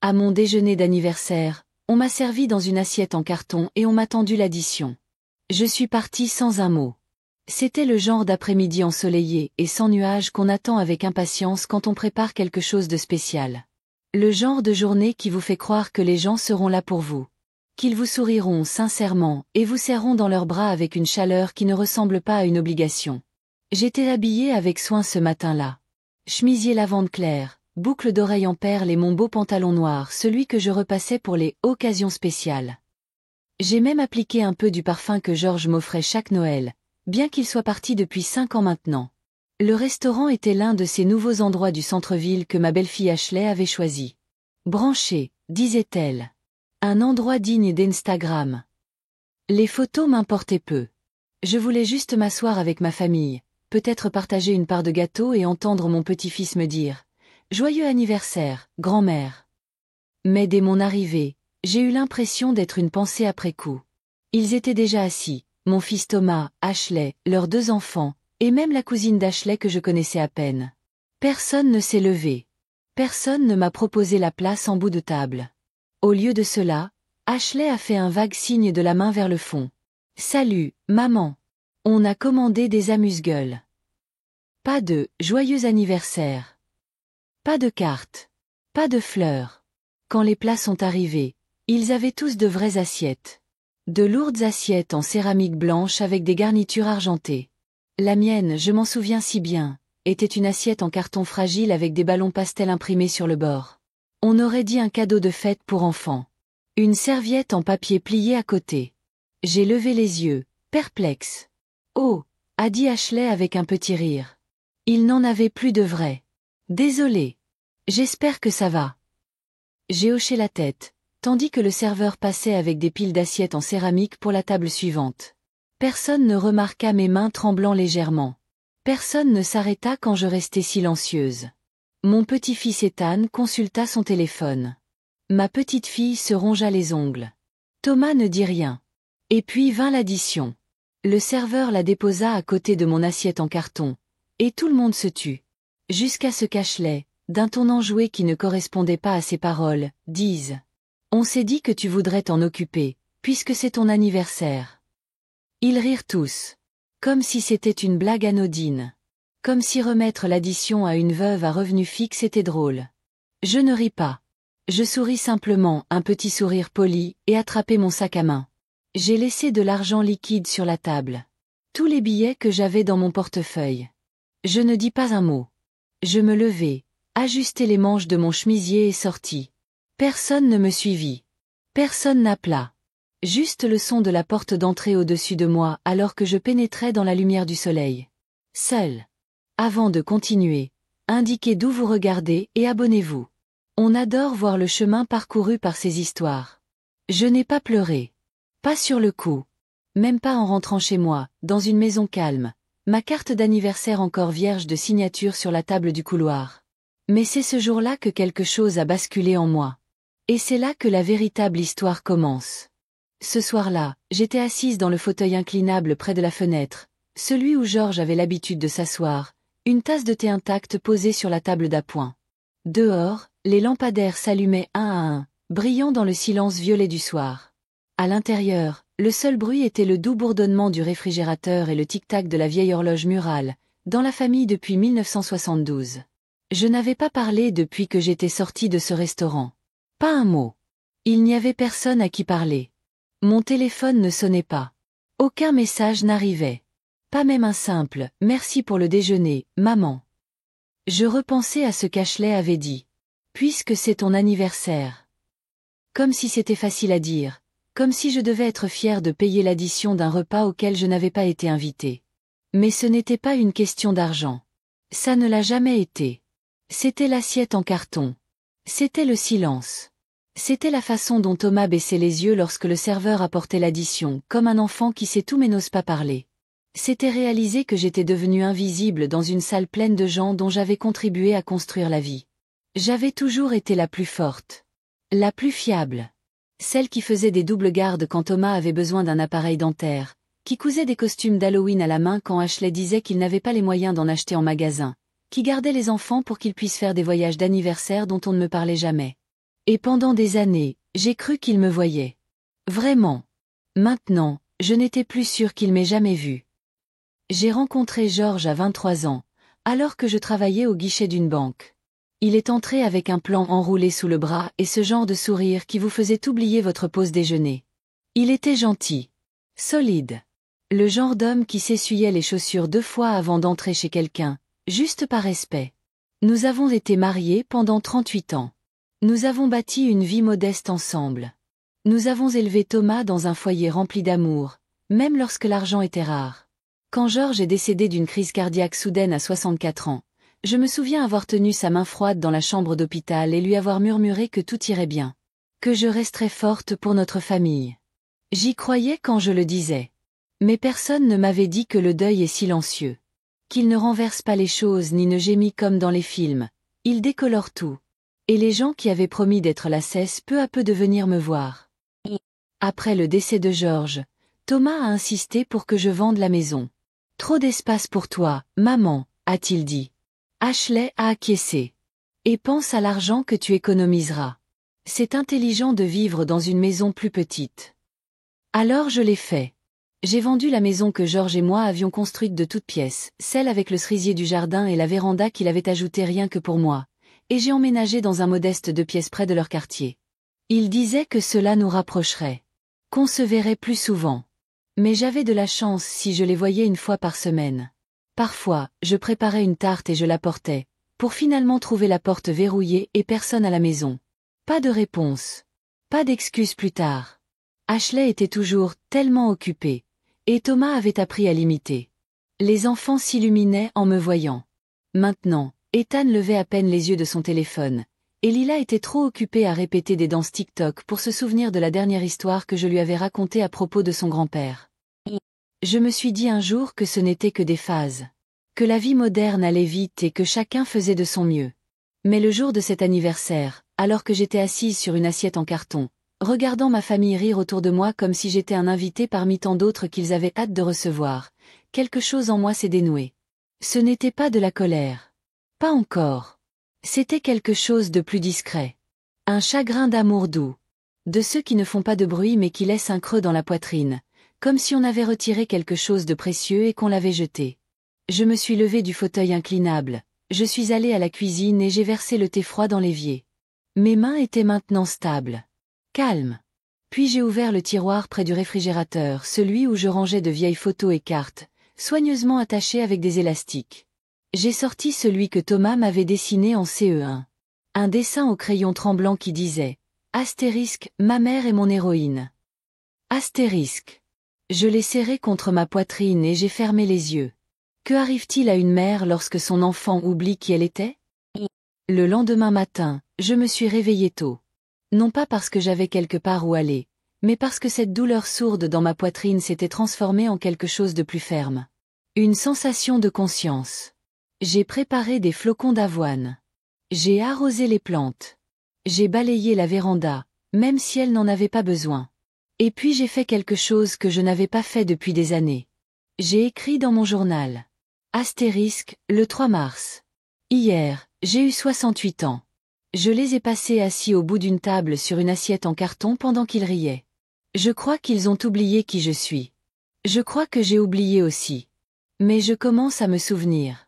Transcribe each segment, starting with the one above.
À mon déjeuner d'anniversaire, on m'a servi dans une assiette en carton et on m'a tendu l'addition. Je suis partie sans un mot. C'était le genre d'après-midi ensoleillé et sans nuages qu'on attend avec impatience quand on prépare quelque chose de spécial. Le genre de journée qui vous fait croire que les gens seront là pour vous. Qu'ils vous souriront sincèrement et vous serreront dans leurs bras avec une chaleur qui ne ressemble pas à une obligation. J'étais habillée avec soin ce matin-là. Chemisier lavande claire, boucle d'oreilles en perles et mon beau pantalon noir, celui que je repassais pour les occasions spéciales. J'ai même appliqué un peu du parfum que Georges m'offrait chaque Noël, bien qu'il soit parti depuis 5 ans maintenant. Le restaurant était l'un de ces nouveaux endroits du centre-ville que ma belle-fille Ashley avait choisi. Branché, disait-elle. Un endroit digne d'Instagram. Les photos m'importaient peu. Je voulais juste m'asseoir avec ma famille, peut-être partager une part de gâteau et entendre mon petit-fils me dire « Joyeux anniversaire, grand-mère ». Mais dès mon arrivée, j'ai eu l'impression d'être une pensée après coup. Ils étaient déjà assis, mon fils Thomas, Ashley, leurs 2 enfants, et même la cousine d'Ashley que je connaissais à peine. Personne ne s'est levé. Personne ne m'a proposé la place en bout de table. Au lieu de cela, Ashley a fait un vague signe de la main vers le fond. « Salut, maman. On a commandé des amuse-gueules. » Pas de « joyeux anniversaire ». Pas de cartes. Pas de fleurs. Quand les plats sont arrivés, ils avaient tous de vraies assiettes. De lourdes assiettes en céramique blanche avec des garnitures argentées. La mienne, je m'en souviens si bien, était une assiette en carton fragile avec des ballons pastels imprimés sur le bord. On aurait dit un cadeau de fête pour enfants. Une serviette en papier plié à côté. J'ai levé les yeux, perplexe. « Oh !» a dit Ashley avec un petit rire. Il n'en avait plus de vrai. « Désolé. J'espère que ça va. » J'ai hoché la tête, tandis que le serveur passait avec des piles d'assiettes en céramique pour la table suivante. Personne ne remarqua mes mains tremblant légèrement. Personne ne s'arrêta quand je restais silencieuse. Mon petit-fils Ethan consulta son téléphone. Ma petite fille se rongea les ongles. Thomas ne dit rien. Et puis vint l'addition. Le serveur la déposa à côté de mon assiette en carton, et tout le monde se tut. Jusqu'à ce qu'Ashley, d'un ton enjoué qui ne correspondait pas à ses paroles, dise « On s'est dit que tu voudrais t'en occuper, puisque c'est ton anniversaire. » Ils rirent tous. Comme si c'était une blague anodine. Comme si remettre l'addition à une veuve à revenu fixe était drôle. Je ne ris pas. Je souris simplement, un petit sourire poli, et attrapai mon sac à main. J'ai laissé de l'argent liquide sur la table. Tous les billets que j'avais dans mon portefeuille. Je ne dis pas un mot. Je me levai, ajustai les manches de mon chemisier et sortis. Personne ne me suivit. Personne n'appela. Juste le son de la porte d'entrée au-dessus de moi alors que je pénétrais dans la lumière du soleil. Seul. Avant de continuer, indiquez d'où vous regardez et abonnez-vous. On adore voir le chemin parcouru par ces histoires. Je n'ai pas pleuré. Pas sur le coup. Même pas en rentrant chez moi, dans une maison calme, ma carte d'anniversaire encore vierge de signature sur la table du couloir. Mais c'est ce jour-là que quelque chose a basculé en moi. Et c'est là que la véritable histoire commence. Ce soir-là, j'étais assise dans le fauteuil inclinable près de la fenêtre, celui où Georges avait l'habitude de s'asseoir, une tasse de thé intacte posée sur la table d'appoint. Dehors, les lampadaires s'allumaient un à un, brillant dans le silence violet du soir. À l'intérieur, le seul bruit était le doux bourdonnement du réfrigérateur et le tic-tac de la vieille horloge murale, dans la famille depuis 1972. Je n'avais pas parlé depuis que j'étais sortie de ce restaurant. Pas un mot. Il n'y avait personne à qui parler. Mon téléphone ne sonnait pas. Aucun message n'arrivait. Pas même un simple « Merci pour le déjeuner, maman ». Je repensais à ce qu'Ashley avait dit. Puisque c'est ton anniversaire. Comme si c'était facile à dire. Comme si je devais être fière de payer l'addition d'un repas auquel je n'avais pas été invitée. Mais ce n'était pas une question d'argent. Ça ne l'a jamais été. C'était l'assiette en carton. C'était le silence. C'était la façon dont Thomas baissait les yeux lorsque le serveur apportait l'addition, comme un enfant qui sait tout mais n'ose pas parler. C'était réaliser que j'étais devenue invisible dans une salle pleine de gens dont j'avais contribué à construire la vie. J'avais toujours été la plus forte. La plus fiable. Celle qui faisait des doubles gardes quand Thomas avait besoin d'un appareil dentaire, qui cousait des costumes d'Halloween à la main quand Ashley disait qu'il n'avait pas les moyens d'en acheter en magasin, qui gardait les enfants pour qu'ils puissent faire des voyages d'anniversaire dont on ne me parlait jamais. Et pendant des années, j'ai cru qu'il me voyait. Vraiment. Maintenant, je n'étais plus sûre qu'il m'ait jamais vu. J'ai rencontré Georges à 23 ans, alors que je travaillais au guichet d'une banque. Il est entré avec un plan enroulé sous le bras et ce genre de sourire qui vous faisait oublier votre pause déjeuner. Il était gentil. Solide. Le genre d'homme qui s'essuyait les chaussures 2 fois avant d'entrer chez quelqu'un, juste par respect. Nous avons été mariés pendant 38 ans. Nous avons bâti une vie modeste ensemble. Nous avons élevé Thomas dans un foyer rempli d'amour, même lorsque l'argent était rare. Quand Georges est décédé d'une crise cardiaque soudaine à 64 ans, je me souviens avoir tenu sa main froide dans la chambre d'hôpital et lui avoir murmuré que tout irait bien. Que je resterais forte pour notre famille. J'y croyais quand je le disais. Mais personne ne m'avait dit que le deuil est silencieux. Qu'il ne renverse pas les choses ni ne gémit comme dans les films. Il décolore tout. Et les gens qui avaient promis d'être là cessent peu à peu de venir me voir. Après le décès de Georges, Thomas a insisté pour que je vende la maison. Trop d'espace pour toi, maman, a-t-il dit. Ashley a acquiescé. Et pense à l'argent que tu économiseras. C'est intelligent de vivre dans une maison plus petite. Alors je l'ai fait. J'ai vendu la maison que Georges et moi avions construite de toutes pièces, celle avec le cerisier du jardin et la véranda qu'il avait ajoutée rien que pour moi, et j'ai emménagé dans un modeste 2 pièces près de leur quartier. Il disait que cela nous rapprocherait. Qu'on se verrait plus souvent. Mais j'avais de la chance si je les voyais 1 fois par semaine. Parfois, je préparais une tarte et je l'apportais, pour finalement trouver la porte verrouillée et personne à la maison. Pas de réponse. Pas d'excuse plus tard. Ashley était toujours tellement occupée, et Thomas avait appris à l'imiter. Les enfants s'illuminaient en me voyant. Maintenant, Ethan levait à peine les yeux de son téléphone, et Lila était trop occupée à répéter des danses TikTok pour se souvenir de la dernière histoire que je lui avais racontée à propos de son grand-père. Je me suis dit un jour que ce n'était que des phases. Que la vie moderne allait vite et que chacun faisait de son mieux. Mais le jour de cet anniversaire, alors que j'étais assise sur une assiette en carton, regardant ma famille rire autour de moi comme si j'étais un invité parmi tant d'autres qu'ils avaient hâte de recevoir, quelque chose en moi s'est dénoué. Ce n'était pas de la colère. Pas encore. C'était quelque chose de plus discret. Un chagrin d'amour doux. De ceux qui ne font pas de bruit mais qui laissent un creux dans la poitrine, comme si on avait retiré quelque chose de précieux et qu'on l'avait jeté. Je me suis levée du fauteuil inclinable, je suis allée à la cuisine et j'ai versé le thé froid dans l'évier. Mes mains étaient maintenant stables. Calmes. Puis j'ai ouvert le tiroir près du réfrigérateur, celui où je rangeais de vieilles photos et cartes, soigneusement attachées avec des élastiques. J'ai sorti celui que Thomas m'avait dessiné en CE1. Un dessin au crayon tremblant qui disait « Astérisque, ma mère est mon héroïne ». Astérisque. Je l'ai serré contre ma poitrine et j'ai fermé les yeux. Que arrive-t-il à une mère lorsque son enfant oublie qui elle était? Le lendemain matin, je me suis réveillée tôt. Non pas parce que j'avais quelque part où aller, mais parce que cette douleur sourde dans ma poitrine s'était transformée en quelque chose de plus ferme. Une sensation de conscience. J'ai préparé des flocons d'avoine. J'ai arrosé les plantes. J'ai balayé la véranda, même si elle n'en avait pas besoin. Et puis j'ai fait quelque chose que je n'avais pas fait depuis des années. J'ai écrit dans mon journal. Astérisque, le 3 mars. Hier, j'ai eu 68 ans. Je les ai passés assis au bout d'une table sur une assiette en carton pendant qu'ils riaient. Je crois qu'ils ont oublié qui je suis. Je crois que j'ai oublié aussi. Mais je commence à me souvenir.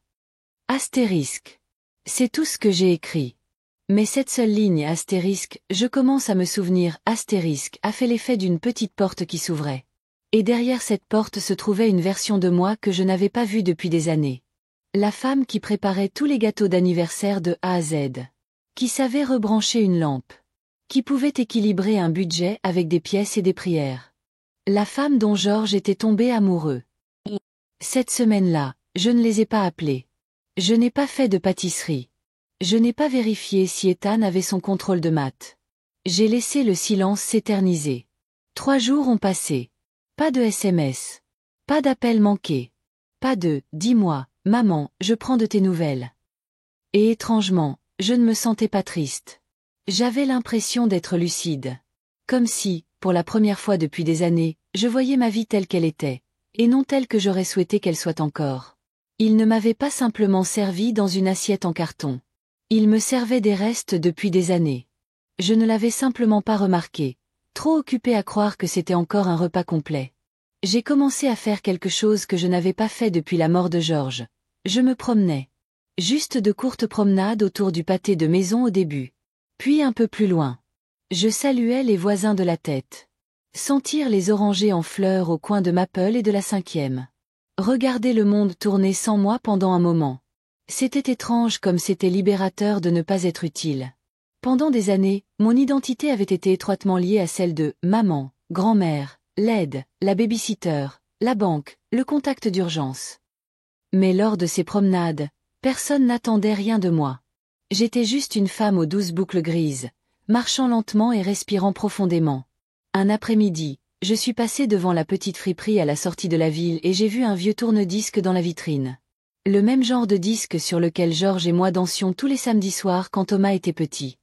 Astérisque. C'est tout ce que j'ai écrit. Mais cette seule ligne astérisque, je commence à me souvenir astérisque, a fait l'effet d'une petite porte qui s'ouvrait. Et derrière cette porte se trouvait une version de moi que je n'avais pas vue depuis des années. La femme qui préparait tous les gâteaux d'anniversaire de A à Z. Qui savait rebrancher une lampe. Qui pouvait équilibrer un budget avec des pièces et des prières. La femme dont Georges était tombé amoureux. Cette semaine-là, je ne les ai pas appelés. Je n'ai pas fait de pâtisserie. Je n'ai pas vérifié si Ethan avait son contrôle de maths. J'ai laissé le silence s'éterniser. 3 jours ont passé. Pas de SMS. Pas d'appel manqué. Pas de « dis-moi, maman, je prends de tes nouvelles ». Et étrangement, je ne me sentais pas triste. J'avais l'impression d'être lucide. Comme si, pour la première fois depuis des années, je voyais ma vie telle qu'elle était, et non telle que j'aurais souhaité qu'elle soit encore. Il ne m'avait pas simplement servi dans une assiette en carton. Il me servait des restes depuis des années. Je ne l'avais simplement pas remarqué, trop occupée à croire que c'était encore un repas complet. J'ai commencé à faire quelque chose que je n'avais pas fait depuis la mort de Georges. Je me promenais. Juste de courtes promenades autour du pâté de maison au début. Puis un peu plus loin. Je saluais les voisins de la tête. Sentir les orangers en fleurs au coin de Maple et de la 5e. Regarder le monde tourner sans moi pendant un moment. C'était étrange comme c'était libérateur de ne pas être utile. Pendant des années, mon identité avait été étroitement liée à celle de maman, grand-mère, l'aide, la baby-sitter, la banque, le contact d'urgence. Mais lors de ces promenades, personne n'attendait rien de moi. J'étais juste une femme aux 12 boucles grises, marchant lentement et respirant profondément. Un après-midi, je suis passée devant la petite friperie à la sortie de la ville et j'ai vu un vieux tourne-disque dans la vitrine. Le même genre de disque sur lequel Georges et moi dansions tous les samedis soirs quand Thomas était petit.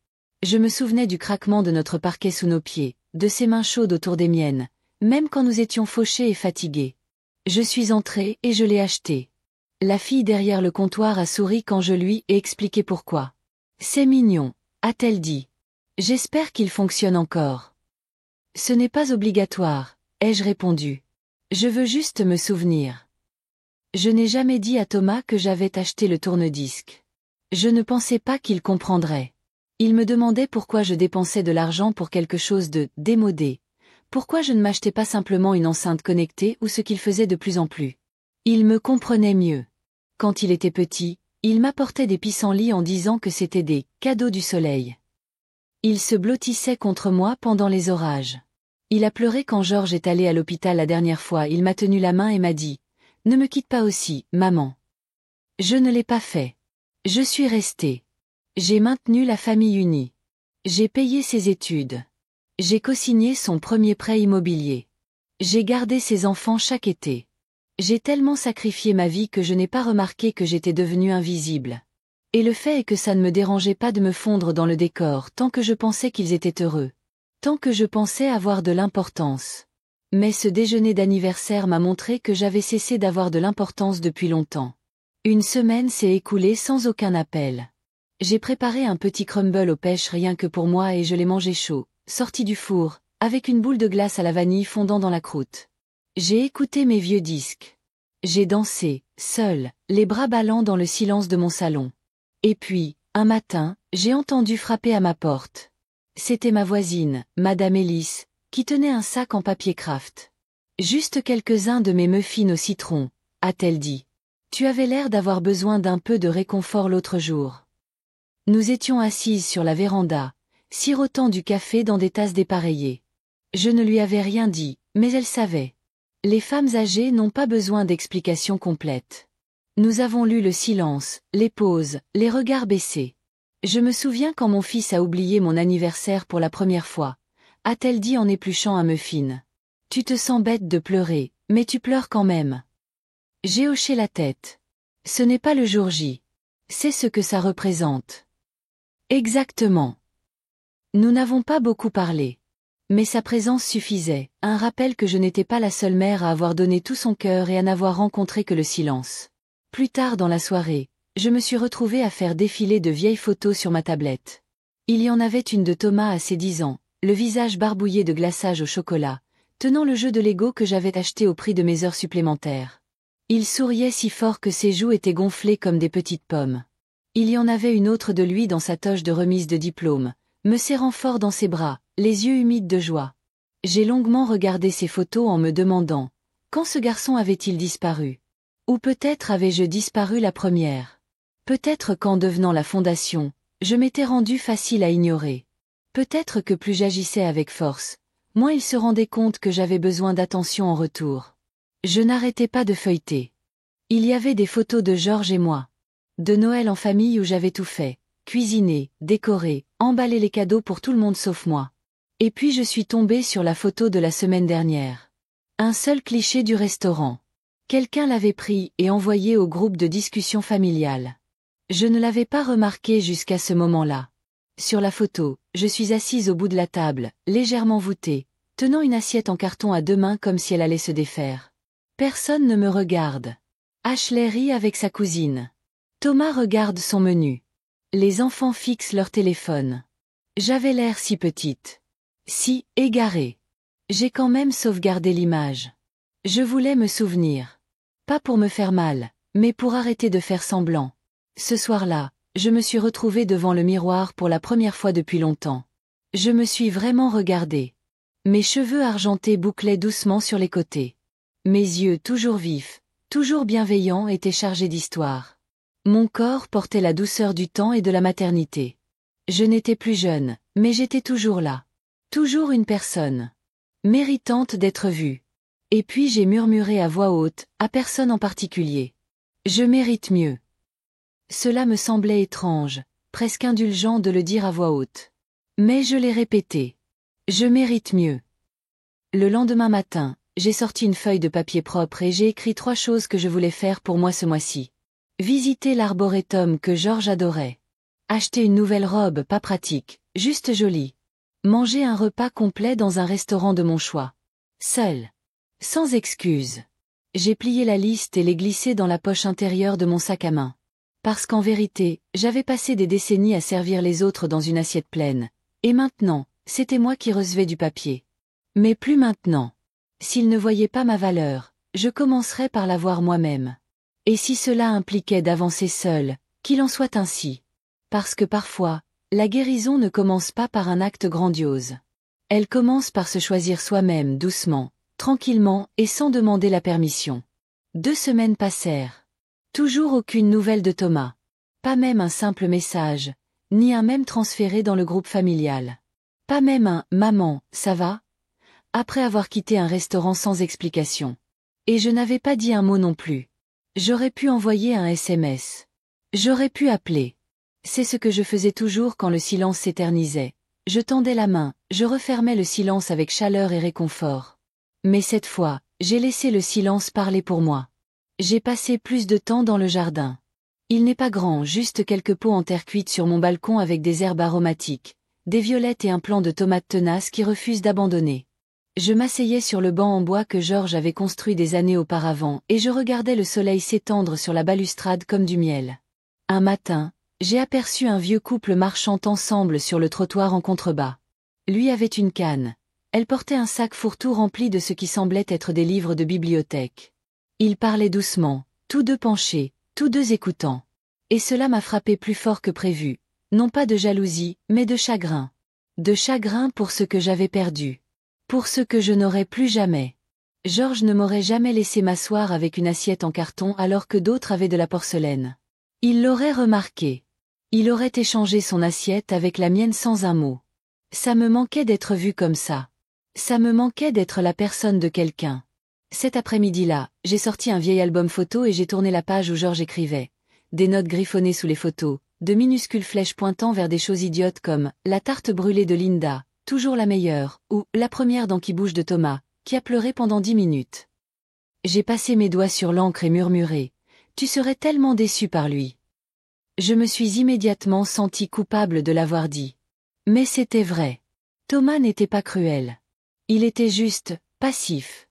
Je me souvenais du craquement de notre parquet sous nos pieds, de ses mains chaudes autour des miennes, même quand nous étions fauchés et fatigués. Je suis entrée et je l'ai acheté. La fille derrière le comptoir a souri quand je lui ai expliqué pourquoi. C'est mignon, a-t-elle dit. J'espère qu'il fonctionne encore. Ce n'est pas obligatoire, ai-je répondu. Je veux juste me souvenir. Je n'ai jamais dit à Thomas que j'avais acheté le tourne-disque. Je ne pensais pas qu'il comprendrait. Il me demandait pourquoi je dépensais de l'argent pour quelque chose de démodé. Pourquoi je ne m'achetais pas simplement une enceinte connectée ou ce qu'il faisait de plus en plus. Il me comprenait mieux. Quand il était petit, il m'apportait des pissenlits en disant que c'était des cadeaux du soleil. Il se blottissait contre moi pendant les orages. Il a pleuré quand Georges est allé à l'hôpital la dernière fois. Il m'a tenu la main et m'a dit « Ne me quitte pas aussi, maman ». Je ne l'ai pas fait. Je suis restée. J'ai maintenu la famille unie. J'ai payé ses études. J'ai cosigné son premier prêt immobilier. J'ai gardé ses enfants chaque été. J'ai tellement sacrifié ma vie que je n'ai pas remarqué que j'étais devenue invisible. Et le fait est que ça ne me dérangeait pas de me fondre dans le décor tant que je pensais qu'ils étaient heureux. Tant que je pensais avoir de l'importance. Mais ce déjeuner d'anniversaire m'a montré que j'avais cessé d'avoir de l'importance depuis longtemps. Une semaine s'est écoulée sans aucun appel. J'ai préparé un petit crumble aux pêches rien que pour moi et je l'ai mangé chaud, sorti du four, avec une boule de glace à la vanille fondant dans la croûte. J'ai écouté mes vieux disques. J'ai dansé, seul, les bras ballants dans le silence de mon salon. Et puis, un matin, j'ai entendu frapper à ma porte. C'était ma voisine, Madame Ellis, qui tenait un sac en papier craft. Juste quelques-uns de mes muffins au citron, a-t-elle dit. Tu avais l'air d'avoir besoin d'un peu de réconfort l'autre jour. Nous étions assises sur la véranda, sirotant du café dans des tasses dépareillées. Je ne lui avais rien dit, mais elle savait. Les femmes âgées n'ont pas besoin d'explications complètes. Nous avons lu le silence, les pauses, les regards baissés. Je me souviens quand mon fils a oublié mon anniversaire pour la première fois, a-t-elle dit en épluchant un muffin. Tu te sens bête de pleurer, mais tu pleures quand même. J'ai hoché la tête. Ce n'est pas le jour J. C'est ce que ça représente. Exactement. Nous n'avons pas beaucoup parlé. Mais sa présence suffisait, un rappel que je n'étais pas la seule mère à avoir donné tout son cœur et à n'avoir rencontré que le silence. Plus tard dans la soirée, je me suis retrouvée à faire défiler de vieilles photos sur ma tablette. Il y en avait une de Thomas à ses 10 ans, le visage barbouillé de glaçage au chocolat, tenant le jeu de Lego que j'avais acheté au prix de mes heures supplémentaires. Il souriait si fort que ses joues étaient gonflées comme des petites pommes. Il y en avait une autre de lui dans sa toge de remise de diplôme, me serrant fort dans ses bras, les yeux humides de joie. J'ai longuement regardé ces photos en me demandant, quand ce garçon avait-il disparu? Ou peut-être avais-je disparu la première? Peut-être qu'en devenant la fondation, je m'étais rendu facile à ignorer. Peut-être que plus j'agissais avec force, moins il se rendait compte que j'avais besoin d'attention en retour. Je n'arrêtais pas de feuilleter. Il y avait des photos de Georges et moi. De Noël en famille où j'avais tout fait, cuisiné, décoré, emballé les cadeaux pour tout le monde sauf moi. Et puis je suis tombée sur la photo de la semaine dernière. Un seul cliché du restaurant. Quelqu'un l'avait pris et envoyé au groupe de discussion familiale. Je ne l'avais pas remarqué jusqu'à ce moment-là. Sur la photo, je suis assise au bout de la table, légèrement voûtée, tenant une assiette en carton à 2 mains comme si elle allait se défaire. Personne ne me regarde. Ashley rit avec sa cousine. Thomas regarde son menu. Les enfants fixent leur téléphone. J'avais l'air si petite. Si égarée. J'ai quand même sauvegardé l'image. Je voulais me souvenir. Pas pour me faire mal, mais pour arrêter de faire semblant. Ce soir-là, je me suis retrouvée devant le miroir pour la première fois depuis longtemps. Je me suis vraiment regardée. Mes cheveux argentés bouclaient doucement sur les côtés. Mes yeux toujours vifs, toujours bienveillants étaient chargés d'histoire. Mon corps portait la douceur du temps et de la maternité. Je n'étais plus jeune, mais j'étais toujours là. Toujours une personne. Méritante d'être vue. Et puis j'ai murmuré à voix haute, à personne en particulier. Je mérite mieux. Cela me semblait étrange, presque indulgent de le dire à voix haute. Mais je l'ai répété. Je mérite mieux. Le lendemain matin, j'ai sorti une feuille de papier propre et j'ai écrit 3 choses que je voulais faire pour moi ce mois-ci. Visiter l'arboretum que Georges adorait. Acheter une nouvelle robe pas pratique, juste jolie. Manger un repas complet dans un restaurant de mon choix. Seul. Sans excuse. J'ai plié la liste et l'ai glissée dans la poche intérieure de mon sac à main. Parce qu'en vérité, j'avais passé des décennies à servir les autres dans une assiette pleine. Et maintenant, c'était moi qui recevais du papier. Mais plus maintenant. S'ils ne voyaient pas ma valeur, je commencerais par la voir moi-même. Et si cela impliquait d'avancer seul, qu'il en soit ainsi. Parce que parfois, la guérison ne commence pas par un acte grandiose. Elle commence par se choisir soi-même doucement, tranquillement et sans demander la permission. 2 semaines passèrent. Toujours aucune nouvelle de Thomas. Pas même un simple message, ni un mème transféré dans le groupe familial. Pas même un « Maman, ça va ?» après avoir quitté un restaurant sans explication. Et je n'avais pas dit un mot non plus. J'aurais pu envoyer un SMS. J'aurais pu appeler. C'est ce que je faisais toujours quand le silence s'éternisait. Je tendais la main, je refermais le silence avec chaleur et réconfort. Mais cette fois, j'ai laissé le silence parler pour moi. J'ai passé plus de temps dans le jardin. Il n'est pas grand, juste quelques pots en terre cuite sur mon balcon avec des herbes aromatiques, des violettes et un plant de tomates tenaces qui refusent d'abandonner. Je m'asseyais sur le banc en bois que Georges avait construit des années auparavant et je regardais le soleil s'étendre sur la balustrade comme du miel. Un matin, j'ai aperçu un vieux couple marchant ensemble sur le trottoir en contrebas. Lui avait une canne. Elle portait un sac fourre-tout rempli de ce qui semblait être des livres de bibliothèque. Ils parlaient doucement, tous deux penchés, tous deux écoutants. Et cela m'a frappé plus fort que prévu, non pas de jalousie, mais de chagrin. De chagrin pour ce que j'avais perdu. Pour ce que je n'aurais plus jamais. Georges ne m'aurait jamais laissé m'asseoir avec une assiette en carton alors que d'autres avaient de la porcelaine. Il l'aurait remarqué. Il aurait échangé son assiette avec la mienne sans un mot. Ça me manquait d'être vu comme ça. Ça me manquait d'être la personne de quelqu'un. Cet après-midi-là, j'ai sorti un vieil album photo et j'ai tourné la page où Georges écrivait. Des notes griffonnées sous les photos, de minuscules flèches pointant vers des choses idiotes comme « la tarte brûlée de Linda », toujours la meilleure, ou « la première dent qui bouge de Thomas », qui a pleuré pendant 10 minutes. J'ai passé mes doigts sur l'encre et murmuré « Tu serais tellement déçu par lui ». Je me suis immédiatement senti coupable de l'avoir dit. Mais c'était vrai. Thomas n'était pas cruel. Il était juste, passif.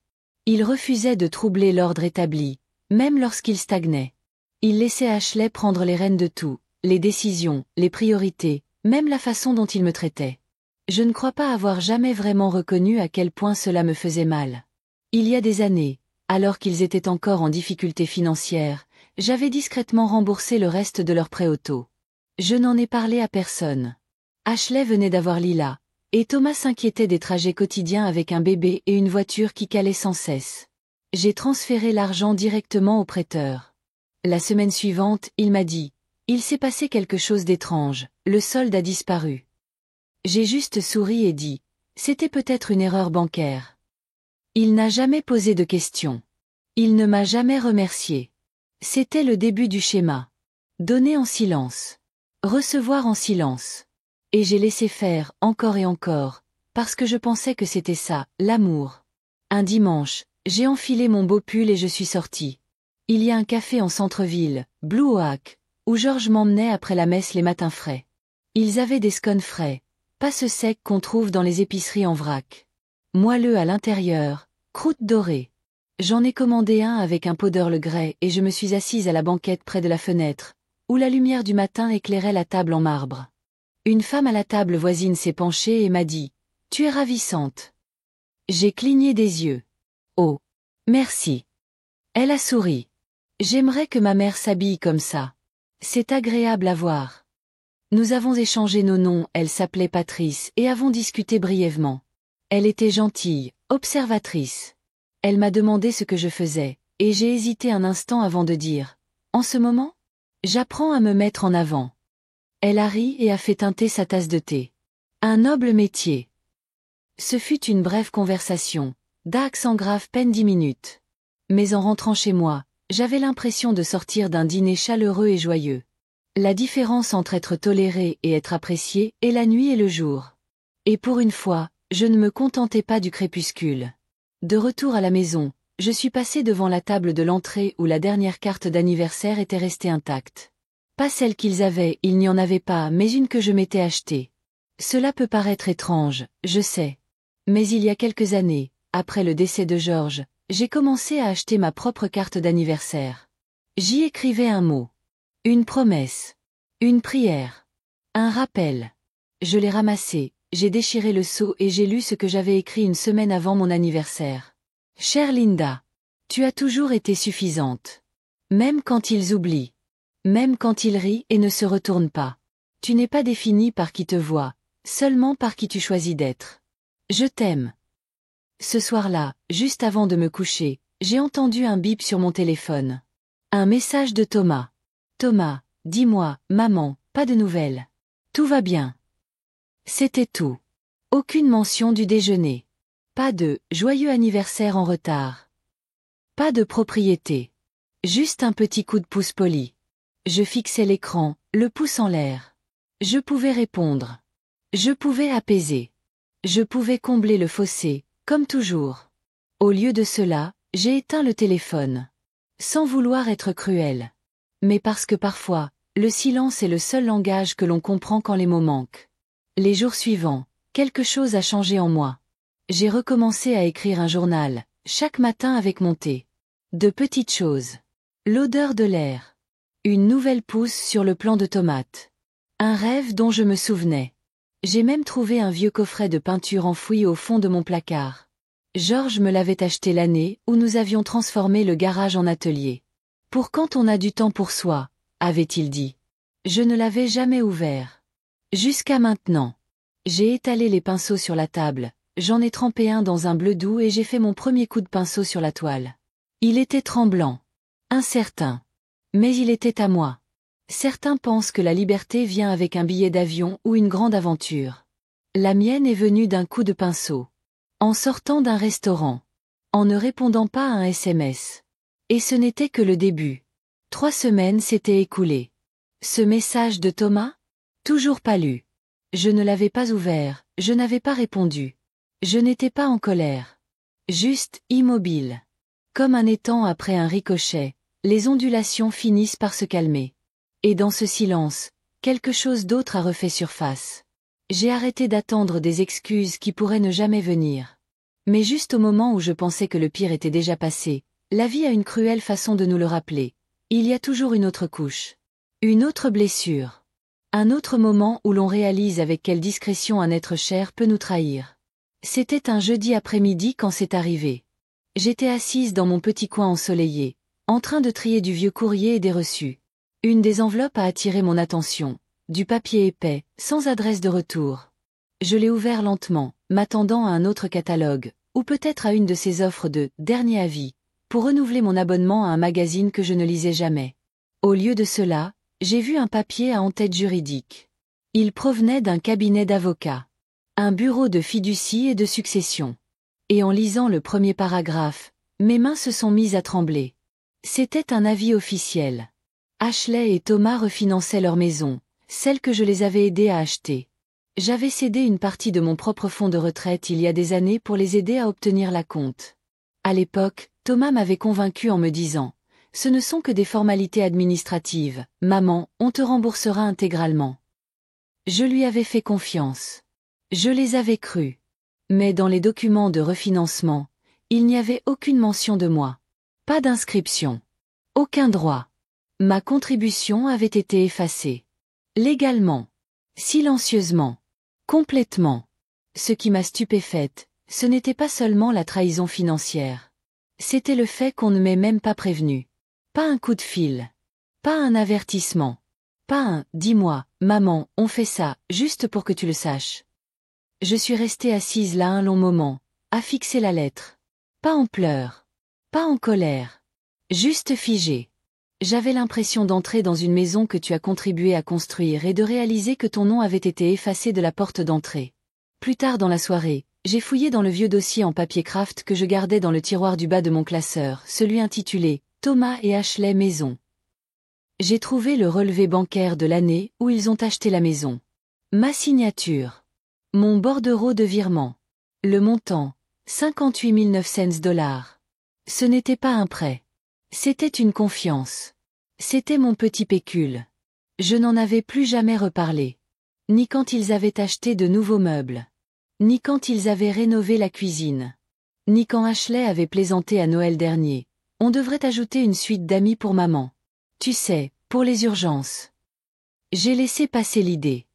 Il refusait de troubler l'ordre établi, même lorsqu'il stagnait. Il laissait Ashley prendre les rênes de tout, les décisions, les priorités, même la façon dont il me traitait. Je ne crois pas avoir jamais vraiment reconnu à quel point cela me faisait mal. Il y a des années, alors qu'ils étaient encore en difficulté financière, j'avais discrètement remboursé le reste de leur prêt auto. Je n'en ai parlé à personne. Ashley venait d'avoir Lila, et Thomas s'inquiétait des trajets quotidiens avec un bébé et une voiture qui calait sans cesse. J'ai transféré l'argent directement au prêteur. La semaine suivante, il m'a dit « Il s'est passé quelque chose d'étrange, le solde a disparu ». J'ai juste souri et dit « C'était peut-être une erreur bancaire ». Il n'a jamais posé de questions. Il ne m'a jamais remercié. C'était le début du schéma. Donner en silence. Recevoir en silence. Et j'ai laissé faire, encore et encore, parce que je pensais que c'était ça, l'amour. Un dimanche, j'ai enfilé mon beau pull et je suis sortie. Il y a un café en centre-ville, Blue Oak, où Georges m'emmenait après la messe les matins frais. Ils avaient des scones frais, pas ce sec qu'on trouve dans les épiceries en vrac. Moelleux à l'intérieur, croûte dorée. J'en ai commandé un avec un pot d'Earl Grey et je me suis assise à la banquette près de la fenêtre, où la lumière du matin éclairait la table en marbre. Une femme à la table voisine s'est penchée et m'a dit « Tu es ravissante ». J'ai cligné des yeux. « Oh. Merci. » Elle a souri. « J'aimerais que ma mère s'habille comme ça. C'est agréable à voir. » Nous avons échangé nos noms, elle s'appelait Patrice, et avons discuté brièvement. Elle était gentille, observatrice. Elle m'a demandé ce que je faisais, et j'ai hésité un instant avant de dire « En ce moment ? J'apprends à me mettre en avant. » Elle a ri et a fait teinter sa tasse de thé. Un noble métier. Ce fut une brève conversation, d'accent grave peine 10 minutes. Mais en rentrant chez moi, j'avais l'impression de sortir d'un dîner chaleureux et joyeux. La différence entre être toléré et être apprécié est la nuit et le jour. Et pour une fois, je ne me contentais pas du crépuscule. De retour à la maison, je suis passé devant la table de l'entrée où la dernière carte d'anniversaire était restée intacte. Pas celle qu'ils avaient, il n'y en avait pas, mais une que je m'étais achetée. Cela peut paraître étrange, je sais. Mais il y a quelques années, après le décès de Georges, j'ai commencé à acheter ma propre carte d'anniversaire. J'y écrivais un mot. Une promesse. Une prière. Un rappel. Je l'ai ramassé, j'ai déchiré le sceau et j'ai lu ce que j'avais écrit une semaine avant mon anniversaire. Chère Linda, tu as toujours été suffisante. Même quand ils oublient. Même quand ils rient et ne se retournent pas. Tu n'es pas définie par qui te voit, seulement par qui tu choisis d'être. Je t'aime. Ce soir-là, juste avant de me coucher, j'ai entendu un bip sur mon téléphone. Un message de Thomas. Thomas, dis-moi, maman, pas de nouvelles. Tout va bien. C'était tout. Aucune mention du déjeuner. Pas de « joyeux anniversaire en retard ». Pas de propriété. Juste un petit coup de pouce poli. Je fixais l'écran, le pouce en l'air. Je pouvais répondre. Je pouvais apaiser. Je pouvais combler le fossé, comme toujours. Au lieu de cela, j'ai éteint le téléphone. Sans vouloir être cruel. Mais parce que parfois, le silence est le seul langage que l'on comprend quand les mots manquent. Les jours suivants, quelque chose a changé en moi. J'ai recommencé à écrire un journal, chaque matin avec mon thé. De petites choses. L'odeur de l'air. Une nouvelle pousse sur le plant de tomates. Un rêve dont je me souvenais. J'ai même trouvé un vieux coffret de peinture enfoui au fond de mon placard. Georges me l'avait acheté l'année où nous avions transformé le garage en atelier. Pour quand on a du temps pour soi, avait-il dit. Je ne l'avais jamais ouvert. Jusqu'à maintenant. J'ai étalé les pinceaux sur la table, j'en ai trempé un dans un bleu doux et j'ai fait mon premier coup de pinceau sur la toile. Il était tremblant. Incertain. Mais il était à moi. Certains pensent que la liberté vient avec un billet d'avion ou une grande aventure. La mienne est venue d'un coup de pinceau. En sortant d'un restaurant. En ne répondant pas à un SMS. Et ce n'était que le début. 3 semaines s'étaient écoulées. Ce message de Thomas ? Toujours pas lu. Je ne l'avais pas ouvert, je n'avais pas répondu. Je n'étais pas en colère. Juste immobile. Comme un étang après un ricochet, les ondulations finissent par se calmer. Et dans ce silence, quelque chose d'autre a refait surface. J'ai arrêté d'attendre des excuses qui pourraient ne jamais venir. Mais juste au moment où je pensais que le pire était déjà passé, la vie a une cruelle façon de nous le rappeler. Il y a toujours une autre couche. Une autre blessure. Un autre moment où l'on réalise avec quelle discrétion un être cher peut nous trahir. C'était un jeudi après-midi quand c'est arrivé. J'étais assise dans mon petit coin ensoleillé, en train de trier du vieux courrier et des reçus. Une des enveloppes a attiré mon attention, du papier épais, sans adresse de retour. Je l'ai ouvert lentement, m'attendant à un autre catalogue, ou peut-être à une de ces offres de « dernier avis », pour renouveler mon abonnement à un magazine que je ne lisais jamais. Au lieu de cela, j'ai vu un papier à en-tête juridique. Il provenait d'un cabinet d'avocats. Un bureau de fiducie et de succession. Et en lisant le premier paragraphe, mes mains se sont mises à trembler. C'était un avis officiel. Ashley et Thomas refinançaient leur maison, celle que je les avais aidés à acheter. J'avais cédé une partie de mon propre fonds de retraite il y a des années pour les aider à obtenir l'acompte. À l'époque, Thomas m'avait convaincu en me disant « Ce ne sont que des formalités administratives, maman, on te remboursera intégralement. » Je lui avais fait confiance. Je les avais crus. Mais dans les documents de refinancement, il n'y avait aucune mention de moi. Pas d'inscription. Aucun droit. Ma contribution avait été effacée. Légalement. Silencieusement. Complètement. Ce qui m'a stupéfaite, ce n'était pas seulement la trahison financière. C'était le fait qu'on ne m'ait même pas prévenu. Pas un coup de fil. Pas un avertissement. Pas un « dis-moi, maman, on fait ça, juste pour que tu le saches ». Je suis restée assise là un long moment, à fixer la lettre. Pas en pleurs. Pas en colère. Juste figée. J'avais l'impression d'entrer dans une maison que tu as contribué à construire et de réaliser que ton nom avait été effacé de la porte d'entrée. Plus tard dans la soirée, j'ai fouillé dans le vieux dossier en papier craft que je gardais dans le tiroir du bas de mon classeur, celui intitulé « Thomas et Ashley Maison ». J'ai trouvé le relevé bancaire de l'année où ils ont acheté la maison. Ma signature. Mon bordereau de virement. Le montant, 58 900 $. Ce n'était pas un prêt. C'était une confiance. C'était mon petit pécule. Je n'en avais plus jamais reparlé. Ni quand ils avaient acheté de nouveaux meubles. Ni quand ils avaient rénové la cuisine. Ni quand Ashley avait plaisanté à Noël dernier. On devrait ajouter une suite d'amis pour maman. Tu sais, pour les urgences. J'ai laissé passer l'idée.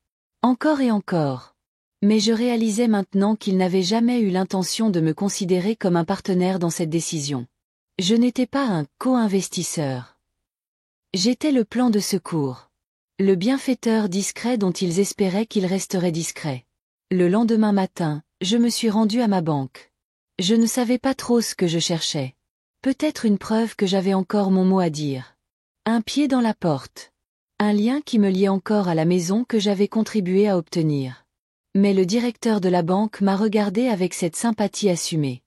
Encore et encore. Mais je réalisais maintenant qu'il n'avait jamais eu l'intention de me considérer comme un partenaire dans cette décision. Je n'étais pas un co-investisseur. J'étais le plan de secours. Le bienfaiteur discret dont ils espéraient qu'il resterait discret. Le lendemain matin, je me suis rendue à ma banque. Je ne savais pas trop ce que je cherchais. Peut-être une preuve que j'avais encore mon mot à dire. Un pied dans la porte. Un lien qui me liait encore à la maison que j'avais contribué à obtenir. Mais le directeur de la banque m'a regardé avec cette sympathie assumée.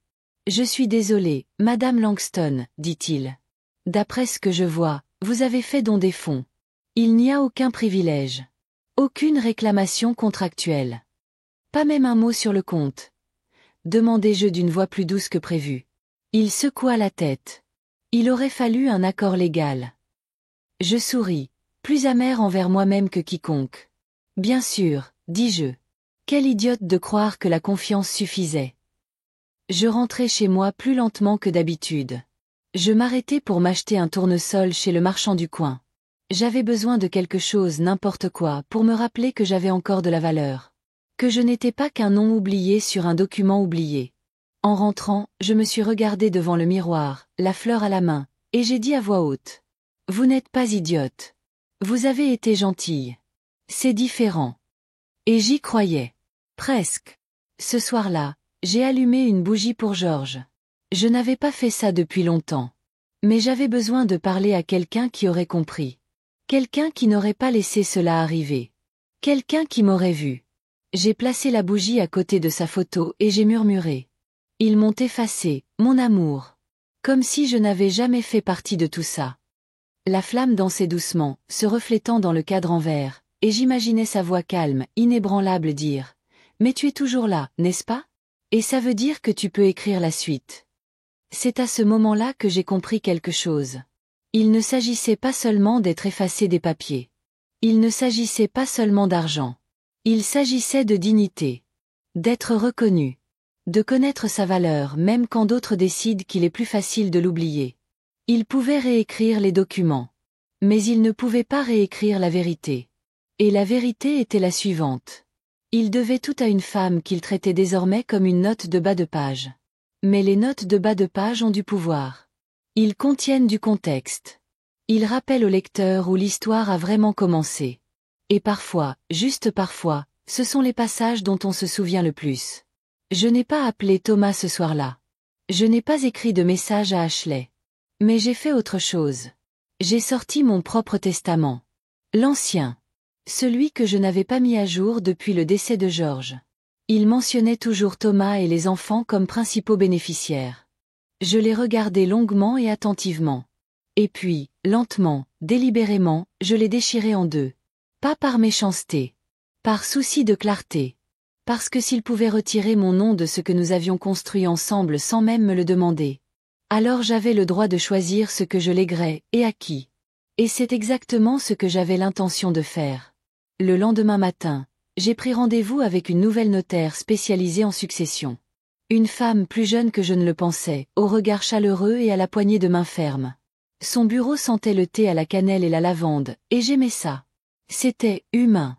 « Je suis désolé, Madame Langston, dit-il. D'après ce que je vois, vous avez fait don des fonds. Il n'y a aucun privilège. Aucune réclamation contractuelle. Pas même un mot sur le compte. » Demandai-je d'une voix plus douce que prévu. Il secoua la tête. Il aurait fallu un accord légal. Je souris, plus amer envers moi-même que quiconque. Bien sûr, dis-je. Quelle idiote de croire que la confiance suffisait. Je rentrai chez moi plus lentement que d'habitude. Je m'arrêtai pour m'acheter un tournesol chez le marchand du coin. J'avais besoin de quelque chose, n'importe quoi, pour me rappeler que j'avais encore de la valeur. Que je n'étais pas qu'un nom oublié sur un document oublié. En rentrant, je me suis regardée devant le miroir, la fleur à la main, et j'ai dit à voix haute. « Vous n'êtes pas idiote. Vous avez été gentille. C'est différent. » Et j'y croyais. Presque. Ce soir-là, j'ai allumé une bougie pour Georges. Je n'avais pas fait ça depuis longtemps. Mais j'avais besoin de parler à quelqu'un qui aurait compris. Quelqu'un qui n'aurait pas laissé cela arriver. Quelqu'un qui m'aurait vu. J'ai placé la bougie à côté de sa photo et j'ai murmuré. Ils m'ont effacé, mon amour. Comme si je n'avais jamais fait partie de tout ça. La flamme dansait doucement, se reflétant dans le cadre en verre, et j'imaginais sa voix calme, inébranlable dire « Mais tu es toujours là, n'est-ce pas? Et ça veut dire que tu peux écrire la suite. » C'est à ce moment-là que j'ai compris quelque chose. Il ne s'agissait pas seulement d'être effacé des papiers. Il ne s'agissait pas seulement d'argent. Il s'agissait de dignité. D'être reconnu. De connaître sa valeur même quand d'autres décident qu'il est plus facile de l'oublier. Il pouvait réécrire les documents. Mais il ne pouvait pas réécrire la vérité. Et la vérité était la suivante. Il devait tout à une femme qu'il traitait désormais comme une note de bas de page. Mais les notes de bas de page ont du pouvoir. Ils contiennent du contexte. Ils rappellent au lecteur où l'histoire a vraiment commencé. Et parfois, juste parfois, ce sont les passages dont on se souvient le plus. Je n'ai pas appelé Thomas ce soir-là. Je n'ai pas écrit de message à Ashley. Mais j'ai fait autre chose. J'ai sorti mon propre testament. L'ancien. Celui que je n'avais pas mis à jour depuis le décès de Georges. Il mentionnait toujours Thomas et les enfants comme principaux bénéficiaires. Je les regardais longuement et attentivement. Et puis, lentement, délibérément, je les déchirai en deux. Pas par méchanceté. Par souci de clarté. Parce que s'il pouvait retirer mon nom de ce que nous avions construit ensemble sans même me le demander. Alors j'avais le droit de choisir ce que je léguerais, et à qui. Et c'est exactement ce que j'avais l'intention de faire. Le lendemain matin, j'ai pris rendez-vous avec une nouvelle notaire spécialisée en succession. Une femme plus jeune que je ne le pensais, au regard chaleureux et à la poignée de main ferme. Son bureau sentait le thé à la cannelle et la lavande, et j'aimais ça. C'était humain.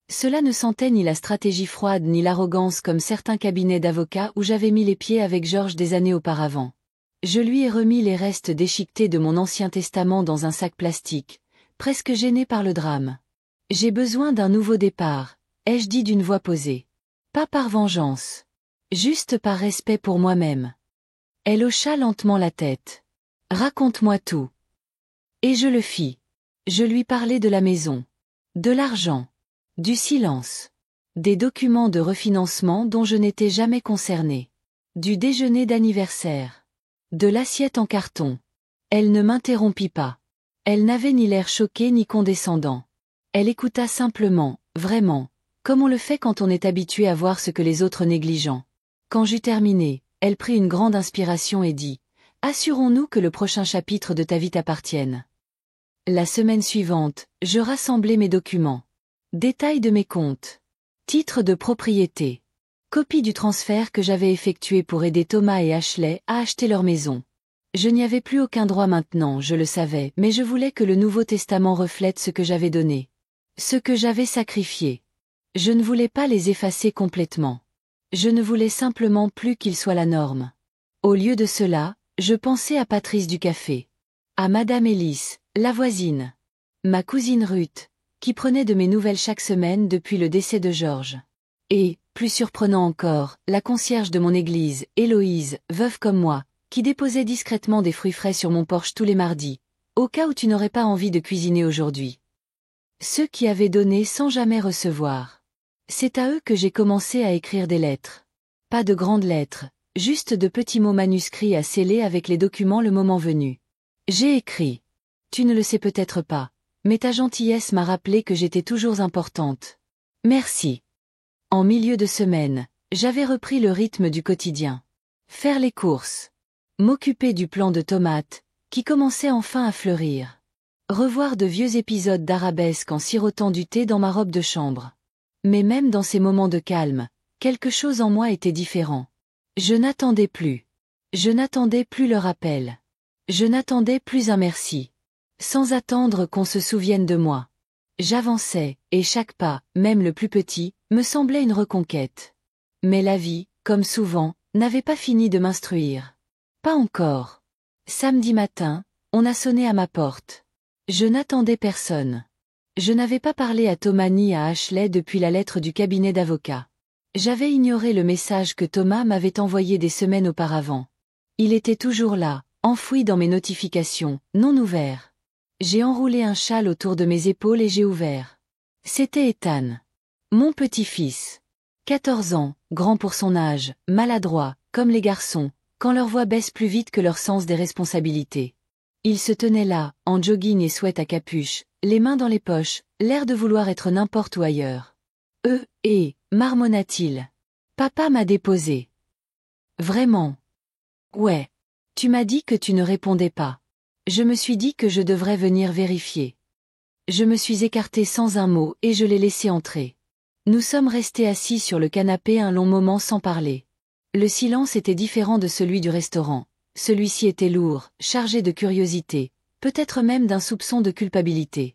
Cela ne sentait ni la stratégie froide ni l'arrogance comme certains cabinets d'avocats où j'avais mis les pieds avec Georges des années auparavant. Je lui ai remis les restes déchiquetés de mon ancien testament dans un sac plastique, presque gêné par le drame. J'ai besoin d'un nouveau départ, ai-je dit d'une voix posée. Pas par vengeance. Juste par respect pour moi-même. Elle hocha lentement la tête. Raconte-moi tout. Et je le fis. Je lui parlais de la maison. De l'argent. Du silence. Des documents de refinancement dont je n'étais jamais concerné. Du déjeuner d'anniversaire. De l'assiette en carton. Elle ne m'interrompit pas. Elle n'avait ni l'air choqué ni condescendant. Elle écouta simplement, vraiment, comme on le fait quand on est habitué à voir ce que les autres négligent. Quand j'eus terminé, elle prit une grande inspiration et dit « Assurons-nous que le prochain chapitre de ta vie t'appartienne. » La semaine suivante, je rassemblai mes documents. Détails de mes comptes. Titre de propriété. Copie du transfert que j'avais effectué pour aider Thomas et Ashley à acheter leur maison. Je n'y avais plus aucun droit maintenant, je le savais, mais je voulais que le Nouveau Testament reflète ce que j'avais donné. Ce que j'avais sacrifié. Je ne voulais pas les effacer complètement. Je ne voulais simplement plus qu'ils soient la norme. Au lieu de cela, je pensais à Patrice du café. À Madame Ellis, la voisine. Ma cousine Ruth, qui prenait de mes nouvelles chaque semaine depuis le décès de Georges. Et, plus surprenant encore, la concierge de mon église, Héloïse, veuve comme moi, qui déposait discrètement des fruits frais sur mon porche tous les mardis, au cas où tu n'aurais pas envie de cuisiner aujourd'hui. Ceux qui avaient donné sans jamais recevoir. C'est à eux que j'ai commencé à écrire des lettres. Pas de grandes lettres, juste de petits mots manuscrits à sceller avec les documents le moment venu. J'ai écrit. Tu ne le sais peut-être pas, mais ta gentillesse m'a rappelé que j'étais toujours importante. Merci. En milieu de semaine, j'avais repris le rythme du quotidien. Faire les courses. M'occuper du plant de tomates, qui commençait enfin à fleurir. Revoir de vieux épisodes d'arabesque en sirotant du thé dans ma robe de chambre. Mais même dans ces moments de calme, quelque chose en moi était différent. Je n'attendais plus. Je n'attendais plus le rappel. Je n'attendais plus un merci. Sans attendre qu'on se souvienne de moi. J'avançais, et chaque pas, même le plus petit, me semblait une reconquête. Mais la vie, comme souvent, n'avait pas fini de m'instruire. Pas encore. Samedi matin, on a sonné à ma porte. Je n'attendais personne. Je n'avais pas parlé à Thomas ni à Ashley depuis la lettre du cabinet d'avocat. J'avais ignoré le message que Thomas m'avait envoyé des semaines auparavant. Il était toujours là, enfoui dans mes notifications, non ouvert. J'ai enroulé un châle autour de mes épaules et j'ai ouvert. C'était Ethan. Mon petit-fils. 14 ans, grand pour son âge, maladroit, comme les garçons, quand leur voix baisse plus vite que leur sens des responsabilités. Il se tenait là, en jogging et sweat à capuche, les mains dans les poches, l'air de vouloir être n'importe où ailleurs. Marmonna-t-il. Papa m'a déposé. Vraiment? Ouais. Tu m'as dit que tu ne répondais pas. Je me suis dit que je devrais venir vérifier. Je me suis écartée sans un mot et je l'ai laissé entrer. Nous sommes restés assis sur le canapé un long moment sans parler. Le silence était différent de celui du restaurant. Celui-ci était lourd, chargé de curiosité, peut-être même d'un soupçon de culpabilité.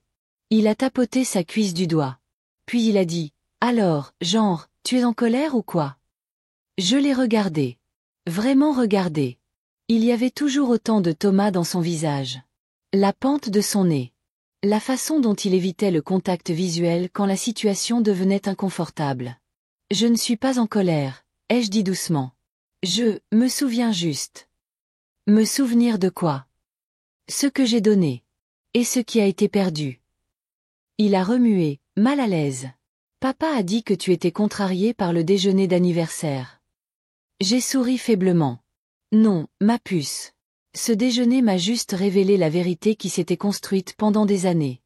Il a tapoté sa cuisse du doigt. Puis il a dit « Alors, genre, tu es en colère ou quoi ?» Je l'ai regardé. Vraiment regardé. Il y avait toujours autant de Thomas dans son visage. La pente de son nez. La façon dont il évitait le contact visuel quand la situation devenait inconfortable. Je ne suis pas en colère, ai-je dit doucement. Je me souviens juste. Me souvenir de quoi? Ce que j'ai donné. Et ce qui a été perdu. Il a remué, mal à l'aise. Papa a dit que tu étais contrarié par le déjeuner d'anniversaire. J'ai souri faiblement. Non, ma puce. Ce déjeuner m'a juste révélé la vérité qui s'était construite pendant des années.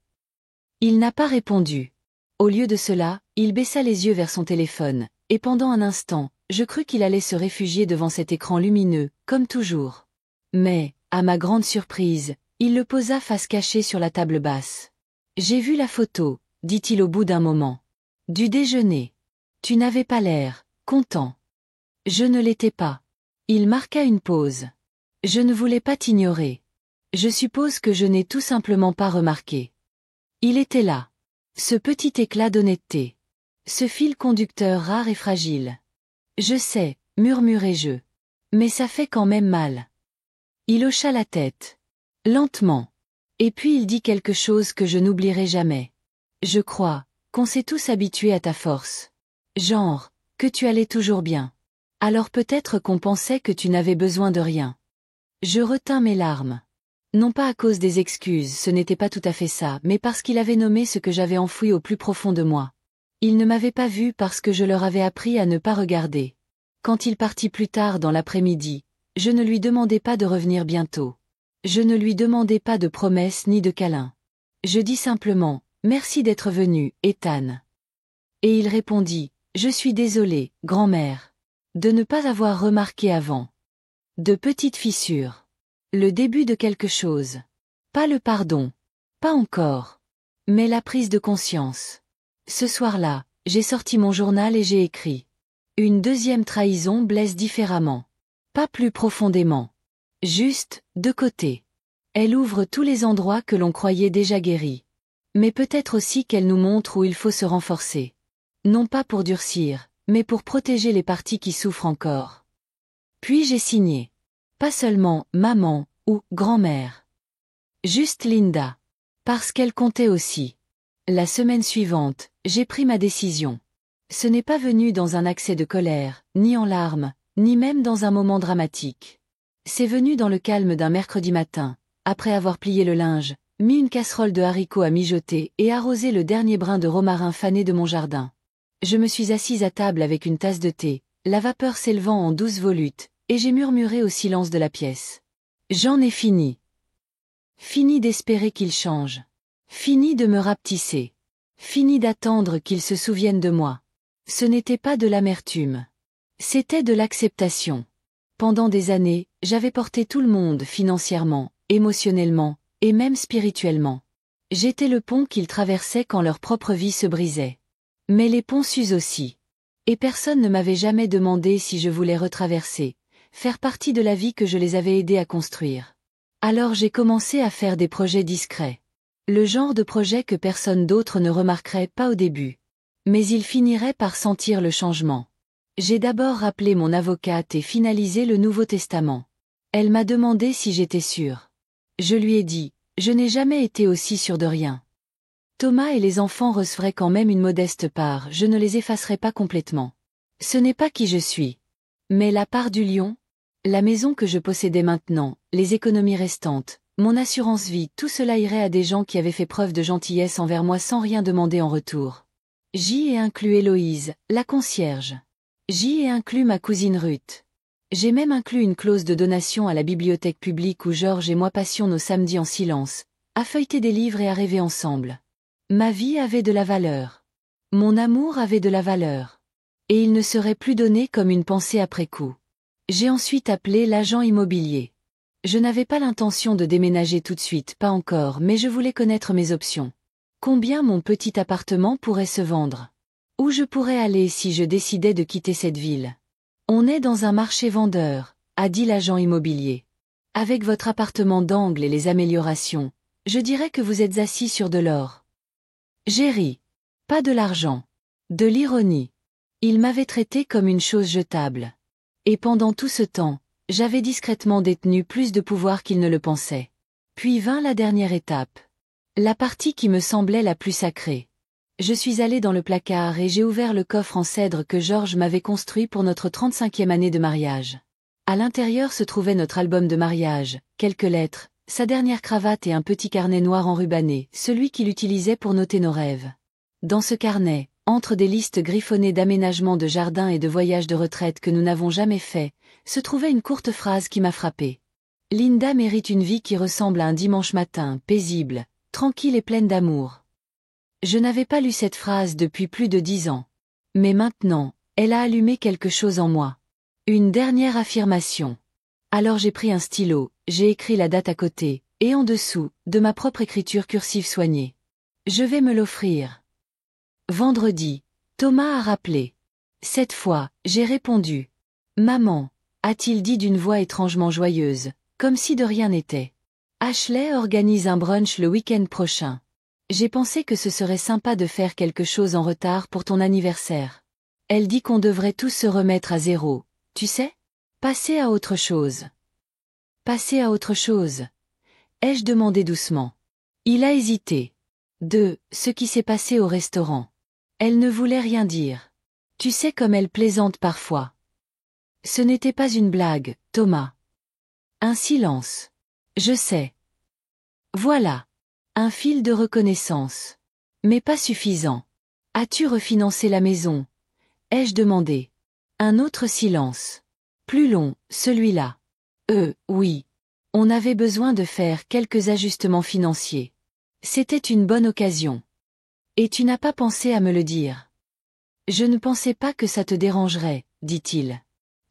Il n'a pas répondu. Au lieu de cela, il baissa les yeux vers son téléphone, et pendant un instant, je crus qu'il allait se réfugier devant cet écran lumineux, comme toujours. Mais, à ma grande surprise, il le posa face cachée sur la table basse. J'ai vu la photo, dit-il au bout d'un moment. Du déjeuner. Tu n'avais pas l'air content. Je ne l'étais pas. Il marqua une pause. Je ne voulais pas t'ignorer. Je suppose que je n'ai tout simplement pas remarqué. Il était là. Ce petit éclat d'honnêteté. Ce fil conducteur rare et fragile. Je sais, murmurai-je. Mais ça fait quand même mal. Il hocha la tête. Lentement. Et puis il dit quelque chose que je n'oublierai jamais. Je crois qu'on s'est tous habitués à ta force. Genre, que tu allais toujours bien. Alors peut-être qu'on pensait que tu n'avais besoin de rien. Je retins mes larmes. Non pas à cause des excuses, ce n'était pas tout à fait ça, mais parce qu'il avait nommé ce que j'avais enfoui au plus profond de moi. Il ne m'avait pas vu parce que je leur avais appris à ne pas regarder. Quand il partit plus tard dans l'après-midi, je ne lui demandai pas de revenir bientôt. Je ne lui demandai pas de promesses ni de câlins. Je dis simplement, merci d'être venu, Ethan. Et il répondit, je suis désolé, grand-mère, de ne pas avoir remarqué avant. De petites fissures. Le début de quelque chose. Pas le pardon. Pas encore. Mais la prise de conscience. Ce soir-là, j'ai sorti mon journal et j'ai écrit. Une deuxième trahison blesse différemment. Pas plus profondément. Juste, de côté. Elle ouvre tous les endroits que l'on croyait déjà guéris. Mais peut-être aussi qu'elle nous montre où il faut se renforcer. Non pas pour durcir, mais pour protéger les parties qui souffrent encore. Puis j'ai signé. Pas seulement maman ou grand-mère. Juste Linda. Parce qu'elle comptait aussi. La semaine suivante, j'ai pris ma décision. Ce n'est pas venu dans un accès de colère, ni en larmes, ni même dans un moment dramatique. C'est venu dans le calme d'un mercredi matin, après avoir plié le linge, mis une casserole de haricots à mijoter et arrosé le dernier brin de romarin fané de mon jardin. Je me suis assise à table avec une tasse de thé, la vapeur s'élevant en douces volutes, et j'ai murmuré au silence de la pièce. J'en ai fini. Fini d'espérer qu'il change. Fini de me rapetisser. Fini d'attendre qu'il se souvienne de moi. Ce n'était pas de l'amertume. C'était de l'acceptation. Pendant des années, j'avais porté tout le monde financièrement, émotionnellement, et même spirituellement. J'étais le pont qu'ils traversaient quand leur propre vie se brisait. Mais les ponts s'usent aussi. Et personne ne m'avait jamais demandé si je voulais retraverser, faire partie de la vie que je les avais aidés à construire. Alors j'ai commencé à faire des projets discrets. Le genre de projet que personne d'autre ne remarquerait pas au début. Mais ils finiraient par sentir le changement. J'ai d'abord rappelé mon avocate et finalisé le Nouveau Testament. Elle m'a demandé si j'étais sûre. Je lui ai dit, je n'ai jamais été aussi sûre de rien. Thomas et les enfants recevraient quand même une modeste part, je ne les effacerai pas complètement. Ce n'est pas qui je suis. Mais la part du lion, la maison que je possédais maintenant, les économies restantes, mon assurance vie, tout cela irait à des gens qui avaient fait preuve de gentillesse envers moi sans rien demander en retour. J'y ai inclus Héloïse, la concierge. J'y ai inclus ma cousine Ruth. J'ai même inclus une clause de donation à la bibliothèque publique où Georges et moi passions nos samedis en silence, à feuilleter des livres et à rêver ensemble. Ma vie avait de la valeur. Mon amour avait de la valeur. Et il ne serait plus donné comme une pensée après coup. J'ai ensuite appelé l'agent immobilier. Je n'avais pas l'intention de déménager tout de suite, pas encore, mais je voulais connaître mes options. Combien mon petit appartement pourrait se vendre? Où je pourrais aller si je décidais de quitter cette ville? On est dans un marché vendeur, a dit l'agent immobilier. Avec votre appartement d'angle et les améliorations, je dirais que vous êtes assis sur de l'or. J'ai ri. Pas de l'argent. De l'ironie. Il m'avait traité comme une chose jetable. Et pendant tout ce temps, j'avais discrètement détenu plus de pouvoir qu'il ne le pensait. Puis vint la dernière étape. La partie qui me semblait la plus sacrée. Je suis allé dans le placard et j'ai ouvert le coffre en cèdre que Georges m'avait construit pour notre 35e année de mariage. À l'intérieur se trouvait notre album de mariage, quelques lettres, sa dernière cravate et un petit carnet noir enrubanné, celui qu'il utilisait pour noter nos rêves. Dans ce carnet, entre des listes griffonnées d'aménagements de jardin et de voyages de retraite que nous n'avons jamais faits, se trouvait une courte phrase qui m'a frappée. Linda mérite une vie qui ressemble à un dimanche matin, paisible, tranquille et pleine d'amour. Je n'avais pas lu cette phrase depuis plus de 10 ans. Mais maintenant, elle a allumé quelque chose en moi. Une dernière affirmation. Alors j'ai pris un stylo, j'ai écrit la date à côté, et en dessous, de ma propre écriture cursive soignée. Je vais me l'offrir. Vendredi, Thomas a rappelé. Cette fois, j'ai répondu. Maman, a-t-il dit d'une voix étrangement joyeuse, comme si de rien n'était. Ashley organise un brunch le week-end prochain. J'ai pensé que ce serait sympa de faire quelque chose en retard pour ton anniversaire. Elle dit qu'on devrait tous se remettre à zéro, tu sais? Passer à autre chose. Passer à autre chose. Ai-je demandé doucement. Il a hésité. Ce qui s'est passé au restaurant. Elle ne voulait rien dire. Tu sais comme elle plaisante parfois. Ce n'était pas une blague, Thomas. Un silence. Je sais. Voilà. Un fil de reconnaissance. Mais pas suffisant. As-tu refinancé la maison? Ai-je demandé. Un autre silence. Plus long, celui-là. Oui. On avait besoin de faire quelques ajustements financiers. C'était une bonne occasion. Et tu n'as pas pensé à me le dire. Je ne pensais pas que ça te dérangerait, dit-il.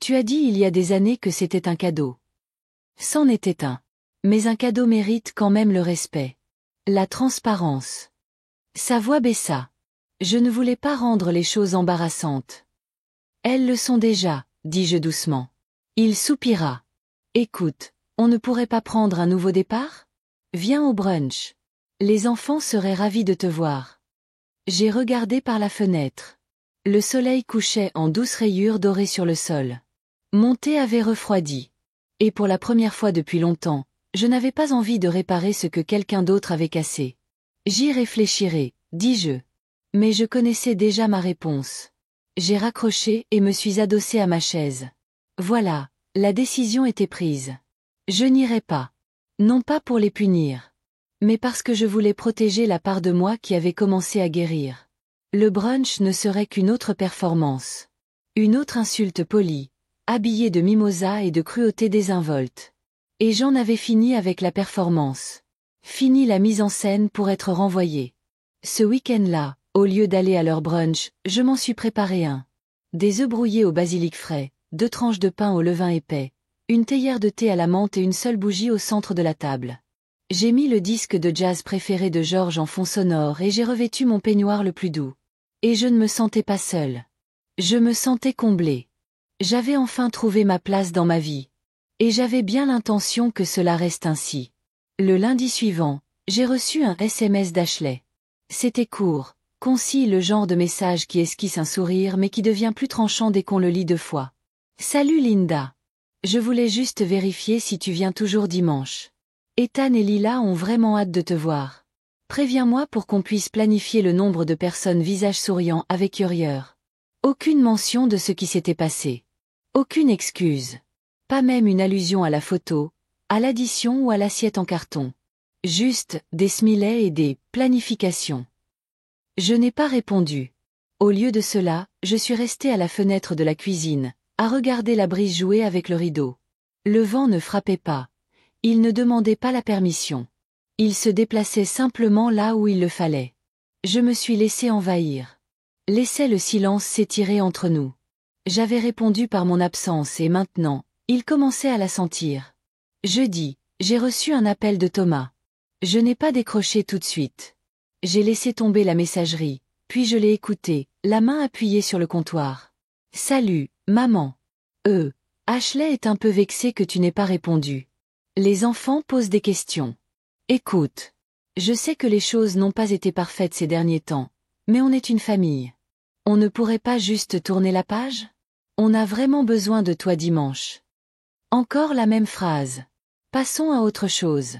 Tu as dit il y a des années que c'était un cadeau. C'en était un. Mais un cadeau mérite quand même le respect. La transparence. Sa voix baissa. Je ne voulais pas rendre les choses embarrassantes. Elles le sont déjà, dis-je doucement. Il soupira. Écoute, on ne pourrait pas prendre un nouveau départ? Viens au brunch. Les enfants seraient ravis de te voir. J'ai regardé par la fenêtre. Le soleil couchait en douces rayures dorées sur le sol. Mon thé avait refroidi. Et pour la première fois depuis longtemps, je n'avais pas envie de réparer ce que quelqu'un d'autre avait cassé. J'y réfléchirai, dis-je. Mais je connaissais déjà ma réponse. J'ai raccroché et me suis adossé à ma chaise. Voilà, la décision était prise. Je n'irai pas. Non pas pour les punir. Mais parce que je voulais protéger la part de moi qui avait commencé à guérir. Le brunch ne serait qu'une autre performance. Une autre insulte polie, habillée de mimosa et de cruauté désinvolte. Et j'en avais fini avec la performance. Fini la mise en scène pour être renvoyé. Ce week-end-là, au lieu d'aller à leur brunch, je m'en suis préparé un. Des œufs brouillés au basilic frais, 2 tranches de pain au levain épais, une théière de thé à la menthe et une seule bougie au centre de la table. J'ai mis le disque de jazz préféré de George en fond sonore et j'ai revêtu mon peignoir le plus doux. Et je ne me sentais pas seule. Je me sentais comblée. J'avais enfin trouvé ma place dans ma vie. Et j'avais bien l'intention que cela reste ainsi. Le lundi suivant, j'ai reçu un SMS d'Ashley. C'était court, concis, le genre de message qui esquisse un sourire mais qui devient plus tranchant dès qu'on le lit 2 fois. Salut Linda. Je voulais juste vérifier si tu viens toujours dimanche. Ethan et Lila ont vraiment hâte de te voir. Préviens-moi pour qu'on puisse planifier le nombre de personnes visage souriant avec Urieur. Aucune mention de ce qui s'était passé. Aucune excuse. Pas même une allusion à la photo, à l'addition ou à l'assiette en carton. Juste des smileys et des planifications. Je n'ai pas répondu. Au lieu de cela, je suis restée à la fenêtre de la cuisine, à regarder la brise jouer avec le rideau. Le vent ne frappait pas. Il ne demandait pas la permission. Il se déplaçait simplement là où il le fallait. Je me suis laissé envahir. Laissais le silence s'étirer entre nous. J'avais répondu par mon absence et maintenant, il commençait à la sentir. Jeudi, j'ai reçu un appel de Thomas. Je n'ai pas décroché tout de suite. J'ai laissé tomber la messagerie, puis je l'ai écouté, la main appuyée sur le comptoir. Salut, maman. Ashley est un peu vexée que tu n'aies pas répondu. Les enfants posent des questions. Écoute. Je sais que les choses n'ont pas été parfaites ces derniers temps, mais on est une famille. On ne pourrait pas juste tourner la page? On a vraiment besoin de toi dimanche. Encore la même phrase. Passons à autre chose.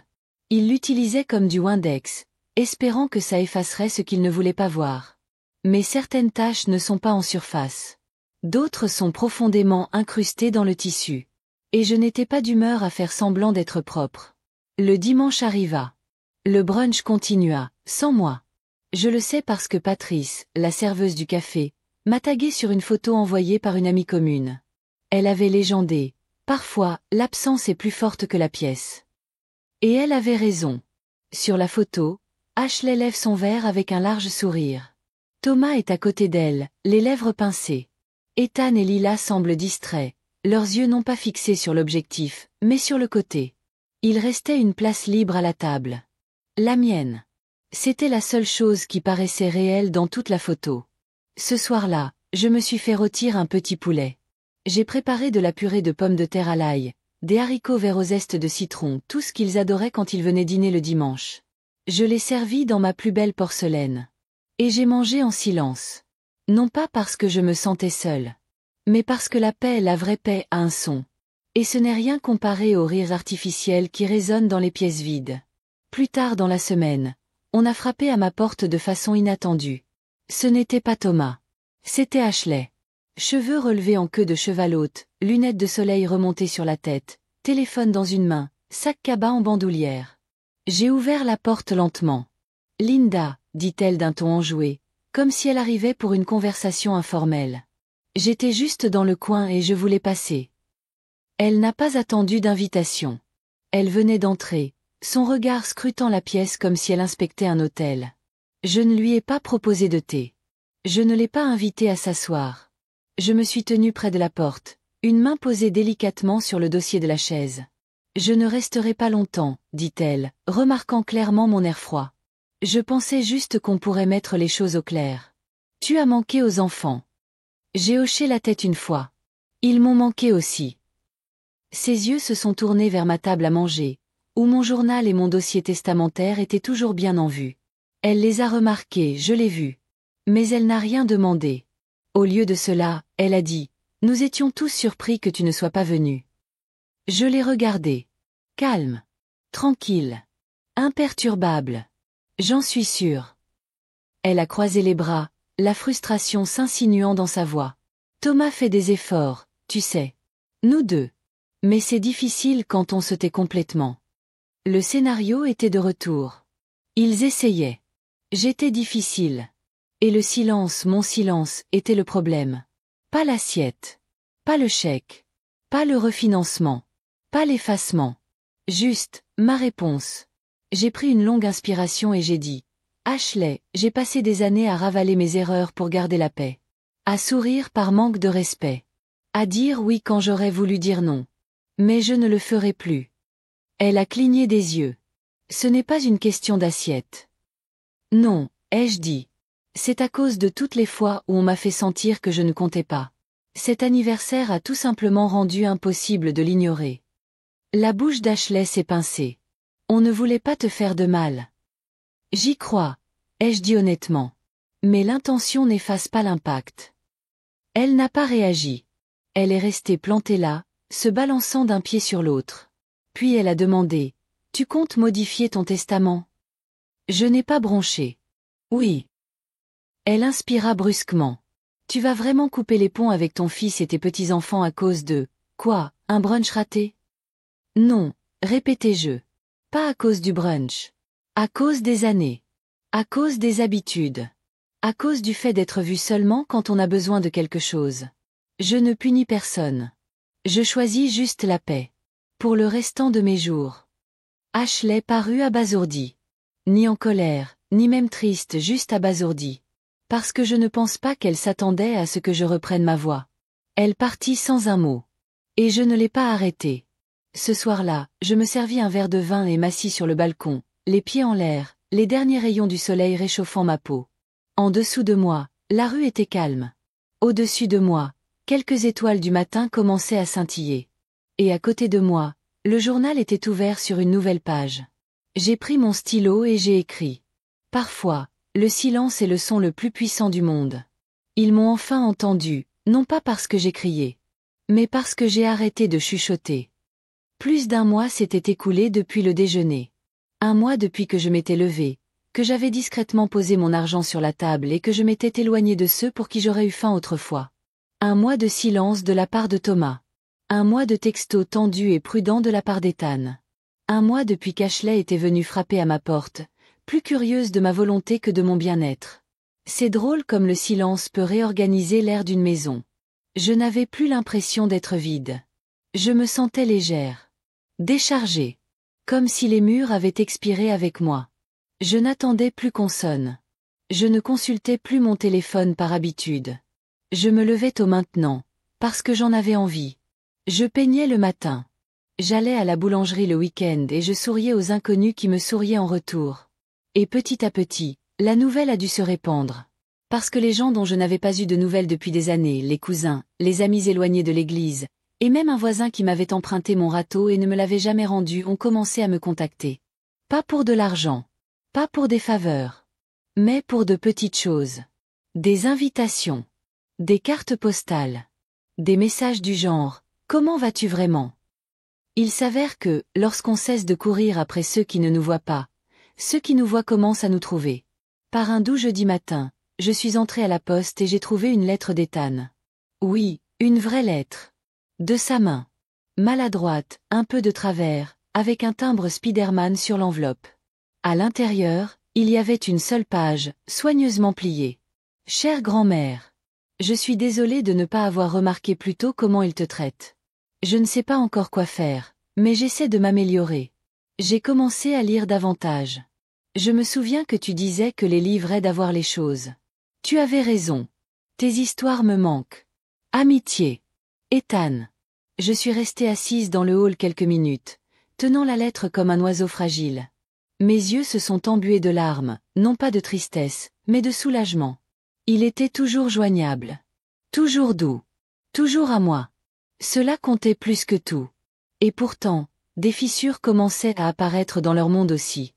Il l'utilisait comme du Windex, espérant que ça effacerait ce qu'il ne voulait pas voir. Mais certaines taches ne sont pas en surface. D'autres sont profondément incrustées dans le tissu. Et je n'étais pas d'humeur à faire semblant d'être propre. Le dimanche arriva. Le brunch continua, sans moi. Je le sais parce que Patrice, la serveuse du café, m'a tagué sur une photo envoyée par une amie commune. Elle avait légendé. Parfois, l'absence est plus forte que la pièce. Et elle avait raison. Sur la photo, Ashley lève son verre avec un large sourire. Thomas est à côté d'elle, les lèvres pincées. Ethan et Lila semblent distraits, leurs yeux non pas fixés sur l'objectif, mais sur le côté. Il restait une place libre à la table. La mienne. C'était la seule chose qui paraissait réelle dans toute la photo. Ce soir-là, je me suis fait rôtir un petit poulet. J'ai préparé de la purée de pommes de terre à l'ail, des haricots verts au zeste de citron, tout ce qu'ils adoraient quand ils venaient dîner le dimanche. Je l'ai servi dans ma plus belle porcelaine. Et j'ai mangé en silence. Non pas parce que je me sentais seule. Mais parce que la paix, la vraie paix, a un son. Et ce n'est rien comparé au rire artificiel qui résonne dans les pièces vides. Plus tard dans la semaine, on a frappé à ma porte de façon inattendue. Ce n'était pas Thomas. C'était Ashley. Cheveux relevés en queue de cheval haute, lunettes de soleil remontées sur la tête, téléphone dans une main, sac cabas en bandoulière. J'ai ouvert la porte lentement. « Linda », dit-elle d'un ton enjoué, comme si elle arrivait pour une conversation informelle. J'étais juste dans le coin et je voulais passer. Elle n'a pas attendu d'invitation. Elle venait d'entrer, son regard scrutant la pièce comme si elle inspectait un hôtel. Je ne lui ai pas proposé de thé. Je ne l'ai pas invitée à s'asseoir. Je me suis tenue près de la porte, une main posée délicatement sur le dossier de la chaise. « Je ne resterai pas longtemps, dit-elle, remarquant clairement mon air froid. Je pensais juste qu'on pourrait mettre les choses au clair. Tu as manqué aux enfants. » J'ai hoché la tête une fois. Ils m'ont manqué aussi. Ses yeux se sont tournés vers ma table à manger, où mon journal et mon dossier testamentaire étaient toujours bien en vue. Elle les a remarqués, je l'ai vu. Mais elle n'a rien demandé. Au lieu de cela, elle a dit, « Nous étions tous surpris que tu ne sois pas venu. » Je l'ai regardé. Calme. Tranquille. Imperturbable. J'en suis sûre. Elle a croisé les bras, la frustration s'insinuant dans sa voix. Thomas fait des efforts, tu sais. Nous deux. Mais c'est difficile quand on se tait complètement. Le scénario était de retour. Ils essayaient. J'étais difficile. Et le silence, mon silence, était le problème. Pas l'assiette. Pas le chèque. Pas le refinancement. Pas l'effacement. Juste, ma réponse. J'ai pris une longue inspiration et j'ai dit. Ashley, j'ai passé des années à ravaler mes erreurs pour garder la paix. À sourire par manque de respect. À dire oui quand j'aurais voulu dire non. Mais je ne le ferai plus. Elle a cligné des yeux. Ce n'est pas une question d'assiette. Non, ai-je dit. C'est à cause de toutes les fois où on m'a fait sentir que je ne comptais pas. Cet anniversaire a tout simplement rendu impossible de l'ignorer. La bouche d'Ashley s'est pincée. On ne voulait pas te faire de mal. J'y crois, ai-je dit honnêtement. Mais l'intention n'efface pas l'impact. Elle n'a pas réagi. Elle est restée plantée là, se balançant d'un pied sur l'autre. Puis elle a demandé, « Tu comptes modifier ton testament ?» Je n'ai pas bronché. Oui. Elle inspira brusquement. « Tu vas vraiment couper les ponts avec ton fils et tes petits-enfants à cause de, quoi, un brunch raté ?» Non, répétai-je. Pas à cause du brunch. À cause des années. À cause des habitudes. À cause du fait d'être vu seulement quand on a besoin de quelque chose. Je ne punis personne. Je choisis juste la paix. Pour le restant de mes jours. Ashley parut abasourdie. Ni en colère, ni même triste, juste abasourdie. Parce que je ne pense pas qu'elle s'attendait à ce que je reprenne ma voix. Elle partit sans un mot. Et je ne l'ai pas arrêtée. Ce soir-là, je me servis un verre de vin et m'assis sur le balcon, les pieds en l'air, les derniers rayons du soleil réchauffant ma peau. En dessous de moi, la rue était calme. Au-dessus de moi, quelques étoiles du matin commençaient à scintiller. Et à côté de moi, le journal était ouvert sur une nouvelle page. J'ai pris mon stylo et j'ai écrit. Parfois, le silence est le son le plus puissant du monde. Ils m'ont enfin entendu, non pas parce que j'ai crié, mais parce que j'ai arrêté de chuchoter. Plus d'un mois s'était écoulé depuis le déjeuner. Un mois depuis que je m'étais levée, que j'avais discrètement posé mon argent sur la table et que je m'étais éloignée de ceux pour qui j'aurais eu faim autrefois. Un mois de silence de la part de Thomas. Un mois de textos tendus et prudents de la part d'Ethan. Un mois depuis qu'Ashley était venue frapper à ma porte, plus curieuse de ma volonté que de mon bien-être. C'est drôle comme le silence peut réorganiser l'air d'une maison. Je n'avais plus l'impression d'être vide. Je me sentais légère. Déchargée. Comme si les murs avaient expiré avec moi. Je n'attendais plus qu'on sonne. Je ne consultais plus mon téléphone par habitude. Je me levais tôt maintenant, parce que j'en avais envie. Je peignais le matin. J'allais à la boulangerie le week-end et je souriais aux inconnus qui me souriaient en retour. Et petit à petit, la nouvelle a dû se répandre. Parce que les gens dont je n'avais pas eu de nouvelles depuis des années, les cousins, les amis éloignés de l'église, et même un voisin qui m'avait emprunté mon râteau et ne me l'avait jamais rendu ont commencé à me contacter. Pas pour de l'argent. Pas pour des faveurs. Mais pour de petites choses. Des invitations. Des cartes postales. Des messages du genre « Comment vas-tu vraiment ?» Il s'avère que, lorsqu'on cesse de courir après ceux qui ne nous voient pas, ceux qui nous voient commencent à nous trouver. Par un doux jeudi matin, je suis entrée à la poste et j'ai trouvé une lettre d'Ethan. Oui, une vraie lettre. De sa main. Maladroite, un peu de travers, avec un timbre Spiderman sur l'enveloppe. À l'intérieur, il y avait une seule page, soigneusement pliée. Chère grand-mère. Je suis désolée de ne pas avoir remarqué plus tôt comment il te traite. Je ne sais pas encore quoi faire, mais j'essaie de m'améliorer. J'ai commencé à lire davantage. Je me souviens que tu disais que les livres aident à voir les choses. Tu avais raison. Tes histoires me manquent. Amitié. Ethan. Je suis restée assise dans le hall quelques minutes, tenant la lettre comme un oiseau fragile. Mes yeux se sont embués de larmes, non pas de tristesse, mais de soulagement. Il était toujours joignable. Toujours doux. Toujours à moi. Cela comptait plus que tout. Et pourtant, des fissures commençaient à apparaître dans leur monde aussi.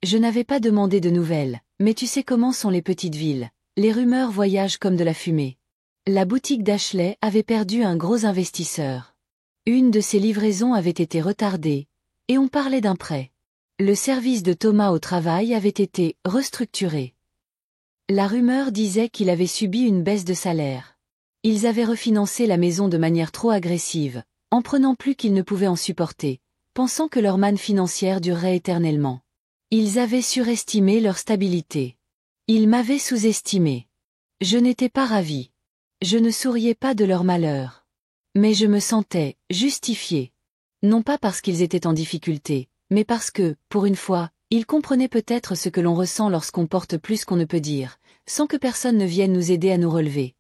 Je n'avais pas demandé de nouvelles, mais tu sais comment sont les petites villes, les rumeurs voyagent comme de la fumée. La boutique d'Ashley avait perdu un gros investisseur. Une de ses livraisons avait été retardée, et on parlait d'un prêt. Le service de Thomas au travail avait été restructuré. La rumeur disait qu'il avait subi une baisse de salaire. Ils avaient refinancé la maison de manière trop agressive, en prenant plus qu'ils ne pouvaient en supporter, pensant que leur manne financière durerait éternellement. Ils avaient surestimé leur stabilité. Ils m'avaient sous-estimé. Je n'étais pas ravie. Je ne souriais pas de leur malheur. Mais je me sentais justifiée. Non pas parce qu'ils étaient en difficulté, mais parce que, pour une fois, ils comprenaient peut-être ce que l'on ressent lorsqu'on porte plus qu'on ne peut dire, sans que personne ne vienne nous aider à nous relever.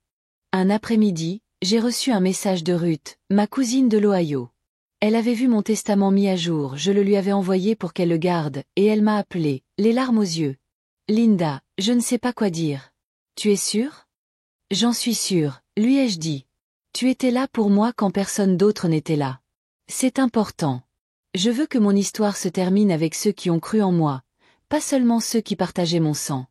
Un après-midi, j'ai reçu un message de Ruth, ma cousine de l'Ohio. Elle avait vu mon testament mis à jour, je le lui avais envoyé pour qu'elle le garde, et elle m'a appelé, les larmes aux yeux. Linda, je ne sais pas quoi dire. Tu es sûre? J'en suis sûre, lui ai-je dit. Tu étais là pour moi quand personne d'autre n'était là. C'est important. Je veux que mon histoire se termine avec ceux qui ont cru en moi, pas seulement ceux qui partageaient mon sang.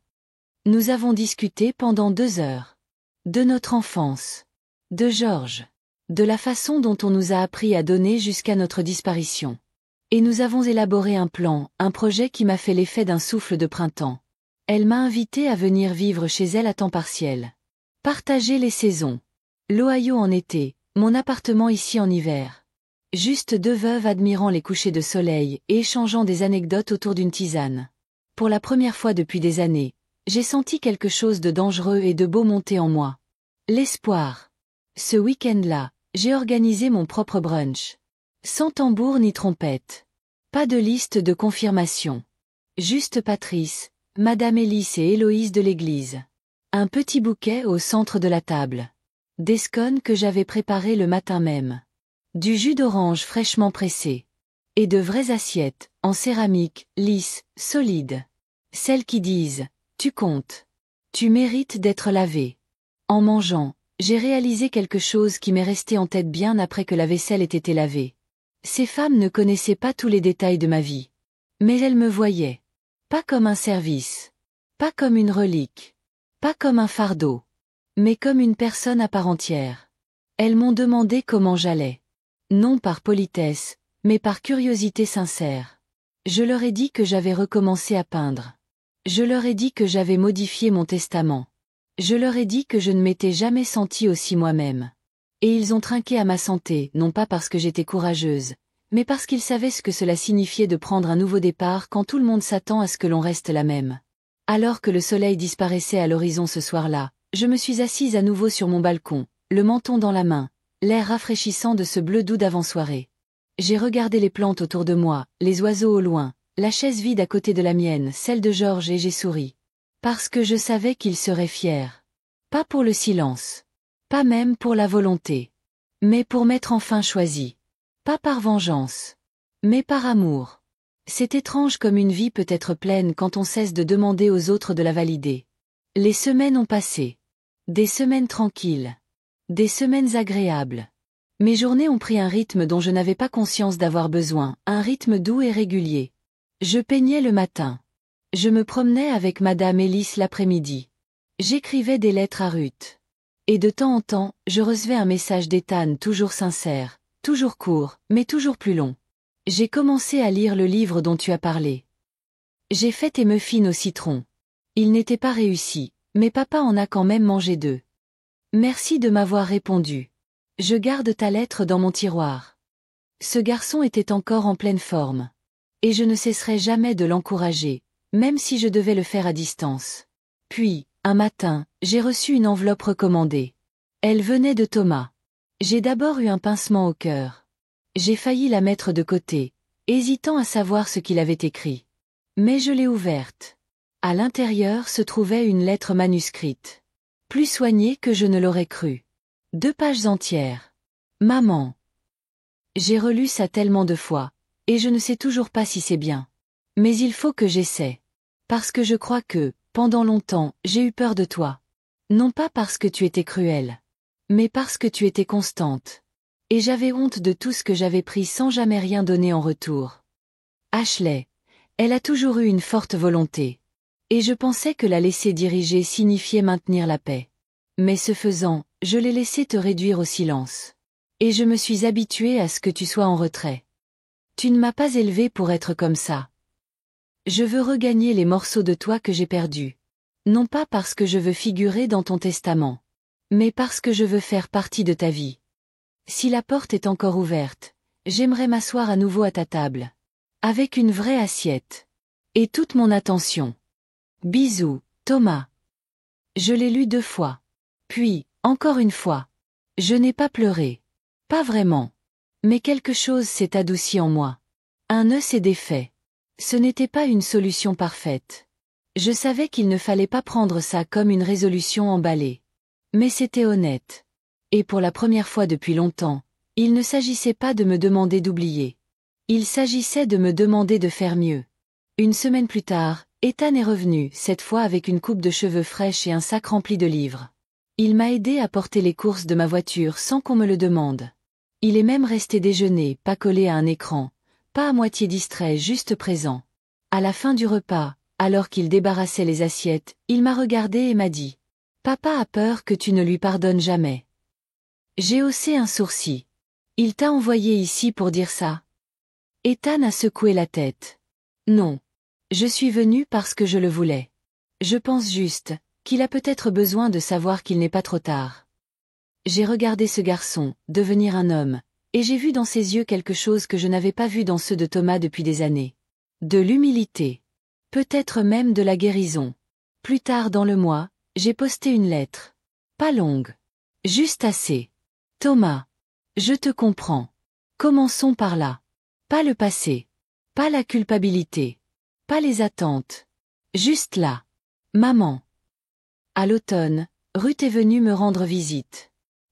Nous avons discuté pendant 2 heures. De notre enfance. De George. De la façon dont on nous a appris à donner jusqu'à notre disparition. Et nous avons élaboré un plan, un projet qui m'a fait l'effet d'un souffle de printemps. Elle m'a invité à venir vivre chez elle à temps partiel. Partager les saisons. L'Ohio en été, mon appartement ici en hiver. Juste 2 veuves admirant les couchers de soleil et échangeant des anecdotes autour d'une tisane. Pour la première fois depuis des années, j'ai senti quelque chose de dangereux et de beau monter en moi. L'espoir. Ce week-end-là, j'ai organisé mon propre brunch. Sans tambour ni trompette. Pas de liste de confirmation. Juste Patrice, Madame Élise et Héloïse de l'église. Un petit bouquet au centre de la table. Des scones que j'avais préparés le matin même. Du jus d'orange fraîchement pressé. Et de vraies assiettes, en céramique, lisses, solides. Celles qui disent « Tu comptes. Tu mérites d'être lavé ». En mangeant, j'ai réalisé quelque chose qui m'est resté en tête bien après que la vaisselle ait été lavée. Ces femmes ne connaissaient pas tous les détails de ma vie. Mais elles me voyaient. Pas comme un service. Pas comme une relique. Pas comme un fardeau. Mais comme une personne à part entière. Elles m'ont demandé comment j'allais. Non par politesse, mais par curiosité sincère. Je leur ai dit que j'avais recommencé à peindre. Je leur ai dit que j'avais modifié mon testament. Je leur ai dit que je ne m'étais jamais sentie aussi moi-même. Et ils ont trinqué à ma santé, non pas parce que j'étais courageuse, mais parce qu'ils savaient ce que cela signifiait de prendre un nouveau départ quand tout le monde s'attend à ce que l'on reste la même. Alors que le soleil disparaissait à l'horizon ce soir-là, je me suis assise à nouveau sur mon balcon, le menton dans la main, l'air rafraîchissant de ce bleu doux d'avant-soirée. J'ai regardé les plantes autour de moi, les oiseaux au loin, la chaise vide à côté de la mienne, celle de Georges, et j'ai souri. Parce que je savais qu'il serait fier. Pas pour le silence. Pas même pour la volonté. Mais pour m'être enfin choisi. Pas par vengeance. Mais par amour. C'est étrange comme une vie peut être pleine quand on cesse de demander aux autres de la valider. Les semaines ont passé. Des semaines tranquilles. Des semaines agréables. Mes journées ont pris un rythme dont je n'avais pas conscience d'avoir besoin, un rythme doux et régulier. Je peignais le matin. Je me promenais avec Madame Ellis l'après-midi. J'écrivais des lettres à Ruth. Et de temps en temps, je recevais un message d'Ethan toujours sincère, toujours court, mais toujours plus long. J'ai commencé à lire le livre dont tu as parlé. J'ai fait tes muffins au citron. Ils n'étaient pas réussis, mais papa en a quand même mangé 2. Merci de m'avoir répondu. Je garde ta lettre dans mon tiroir. Ce garçon était encore en pleine forme. Et je ne cesserai jamais de l'encourager, même si je devais le faire à distance. Puis, un matin, j'ai reçu une enveloppe recommandée. Elle venait de Thomas. J'ai d'abord eu un pincement au cœur. J'ai failli la mettre de côté, hésitant à savoir ce qu'il avait écrit. Mais je l'ai ouverte. À l'intérieur se trouvait une lettre manuscrite. Plus soignée que je ne l'aurais cru. 2 pages entières. Maman. J'ai relu ça tellement de fois, et je ne sais toujours pas si c'est bien. Mais il faut que j'essaie. Parce que je crois que, pendant longtemps, j'ai eu peur de toi. Non pas parce que tu étais cruelle. Mais parce que tu étais constante. Et j'avais honte de tout ce que j'avais pris sans jamais rien donner en retour. Ashley. Elle a toujours eu une forte volonté. Et je pensais que la laisser diriger signifiait maintenir la paix. Mais ce faisant, je l'ai laissé te réduire au silence. Et je me suis habituée à ce que tu sois en retrait. Tu ne m'as pas élevée pour être comme ça. Je veux regagner les morceaux de toi que j'ai perdus. Non pas parce que je veux figurer dans ton testament. Mais parce que je veux faire partie de ta vie. Si la porte est encore ouverte, j'aimerais m'asseoir à nouveau à ta table. Avec une vraie assiette. Et toute mon attention. Bisous, Thomas. Je l'ai lu 2 fois. Puis, encore une fois. Je n'ai pas pleuré. Pas vraiment. Mais quelque chose s'est adouci en moi. Un nœud s'est défait. Ce n'était pas une solution parfaite. Je savais qu'il ne fallait pas prendre ça comme une résolution emballée. Mais c'était honnête. Et pour la première fois depuis longtemps, il ne s'agissait pas de me demander d'oublier. Il s'agissait de me demander de faire mieux. Une semaine plus tard, Ethan est revenu, cette fois avec une coupe de cheveux fraîche et un sac rempli de livres. Il m'a aidé à porter les courses de ma voiture sans qu'on me le demande. Il est même resté déjeuner, pas collé à un écran, pas à moitié distrait, juste présent. À la fin du repas, alors qu'il débarrassait les assiettes, il m'a regardé et m'a dit « Papa a peur que tu ne lui pardonnes jamais. » J'ai haussé un sourcil. « Il t'a envoyé ici pour dire ça ?» Ethan a secoué la tête. « Non. Je suis venu parce que je le voulais. Je pense juste qu'il a peut-être besoin de savoir qu'il n'est pas trop tard. » J'ai regardé ce garçon devenir un homme, et j'ai vu dans ses yeux quelque chose que je n'avais pas vu dans ceux de Thomas depuis des années. De l'humilité. Peut-être même de la guérison. Plus tard dans le mois, j'ai posté une lettre. Pas longue. Juste assez. Thomas. Je te comprends. Commençons par là. Pas le passé. Pas la culpabilité. Pas les attentes. Juste là. Maman. À l'automne, Ruth est venue me rendre visite.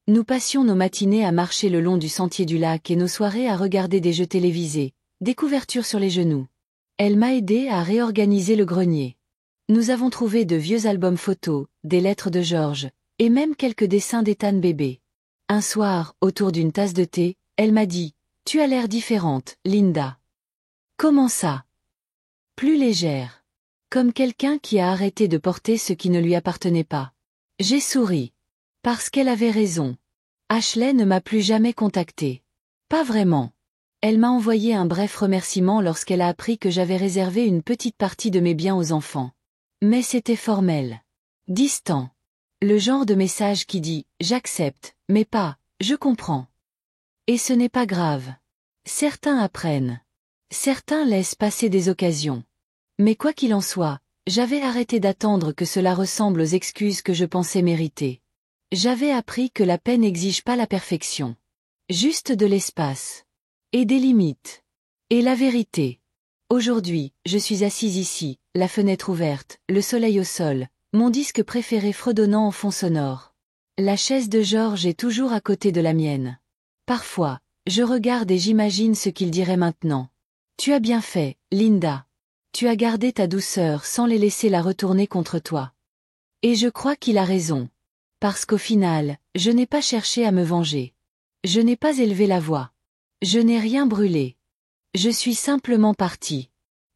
Nous passions nos matinées à marcher le long du sentier du lac et nos soirées à regarder des jeux télévisés, des couvertures sur les genoux. Elle m'a aidé à réorganiser le grenier. Nous avons trouvé de vieux albums photos, des lettres de Georges, et même quelques dessins d'Ethan bébé. Un soir, autour d'une tasse de thé, elle m'a dit « Tu as l'air différente, Linda. » Comment ça? Plus légère. Comme quelqu'un qui a arrêté de porter ce qui ne lui appartenait pas. J'ai souri. Parce qu'elle avait raison. Ashley ne m'a plus jamais contacté. Pas vraiment. Elle m'a envoyé un bref remerciement lorsqu'elle a appris que j'avais réservé une petite partie de mes biens aux enfants. Mais c'était formel. Distant. Le genre de message qui dit « J'accepte, mais pas « Je comprends ». Et ce n'est pas grave. Certains apprennent. Certains laissent passer des occasions. Mais quoi qu'il en soit, j'avais arrêté d'attendre que cela ressemble aux excuses que je pensais mériter. J'avais appris que la paix n'exige pas la perfection. Juste de l'espace. Et des limites. Et la vérité. Aujourd'hui, je suis assise ici, la fenêtre ouverte, le soleil au sol, mon disque préféré fredonnant en fond sonore. La chaise de Georges est toujours à côté de la mienne. Parfois, je regarde et j'imagine ce qu'il dirait maintenant. Tu as bien fait, Linda. Tu as gardé ta douceur sans les laisser la retourner contre toi. Et je crois qu'il a raison. Parce qu'au final, je n'ai pas cherché à me venger. Je n'ai pas élevé la voix. Je n'ai rien brûlé. Je suis simplement partie.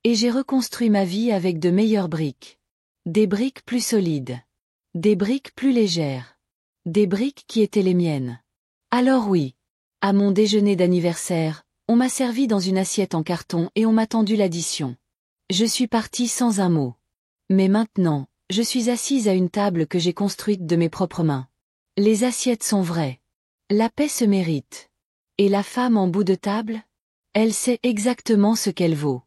Et j'ai reconstruit ma vie avec de meilleures briques. Des briques plus solides. Des briques plus légères. Des briques qui étaient les miennes. Alors oui. À mon déjeuner d'anniversaire, on m'a servi dans une assiette en carton et on m'a tendu l'addition. Je suis partie sans un mot. Mais maintenant, je suis assise à une table que j'ai construite de mes propres mains. Les assiettes sont vraies. La paix se mérite. Et la femme en bout de table? Elle sait exactement ce qu'elle vaut.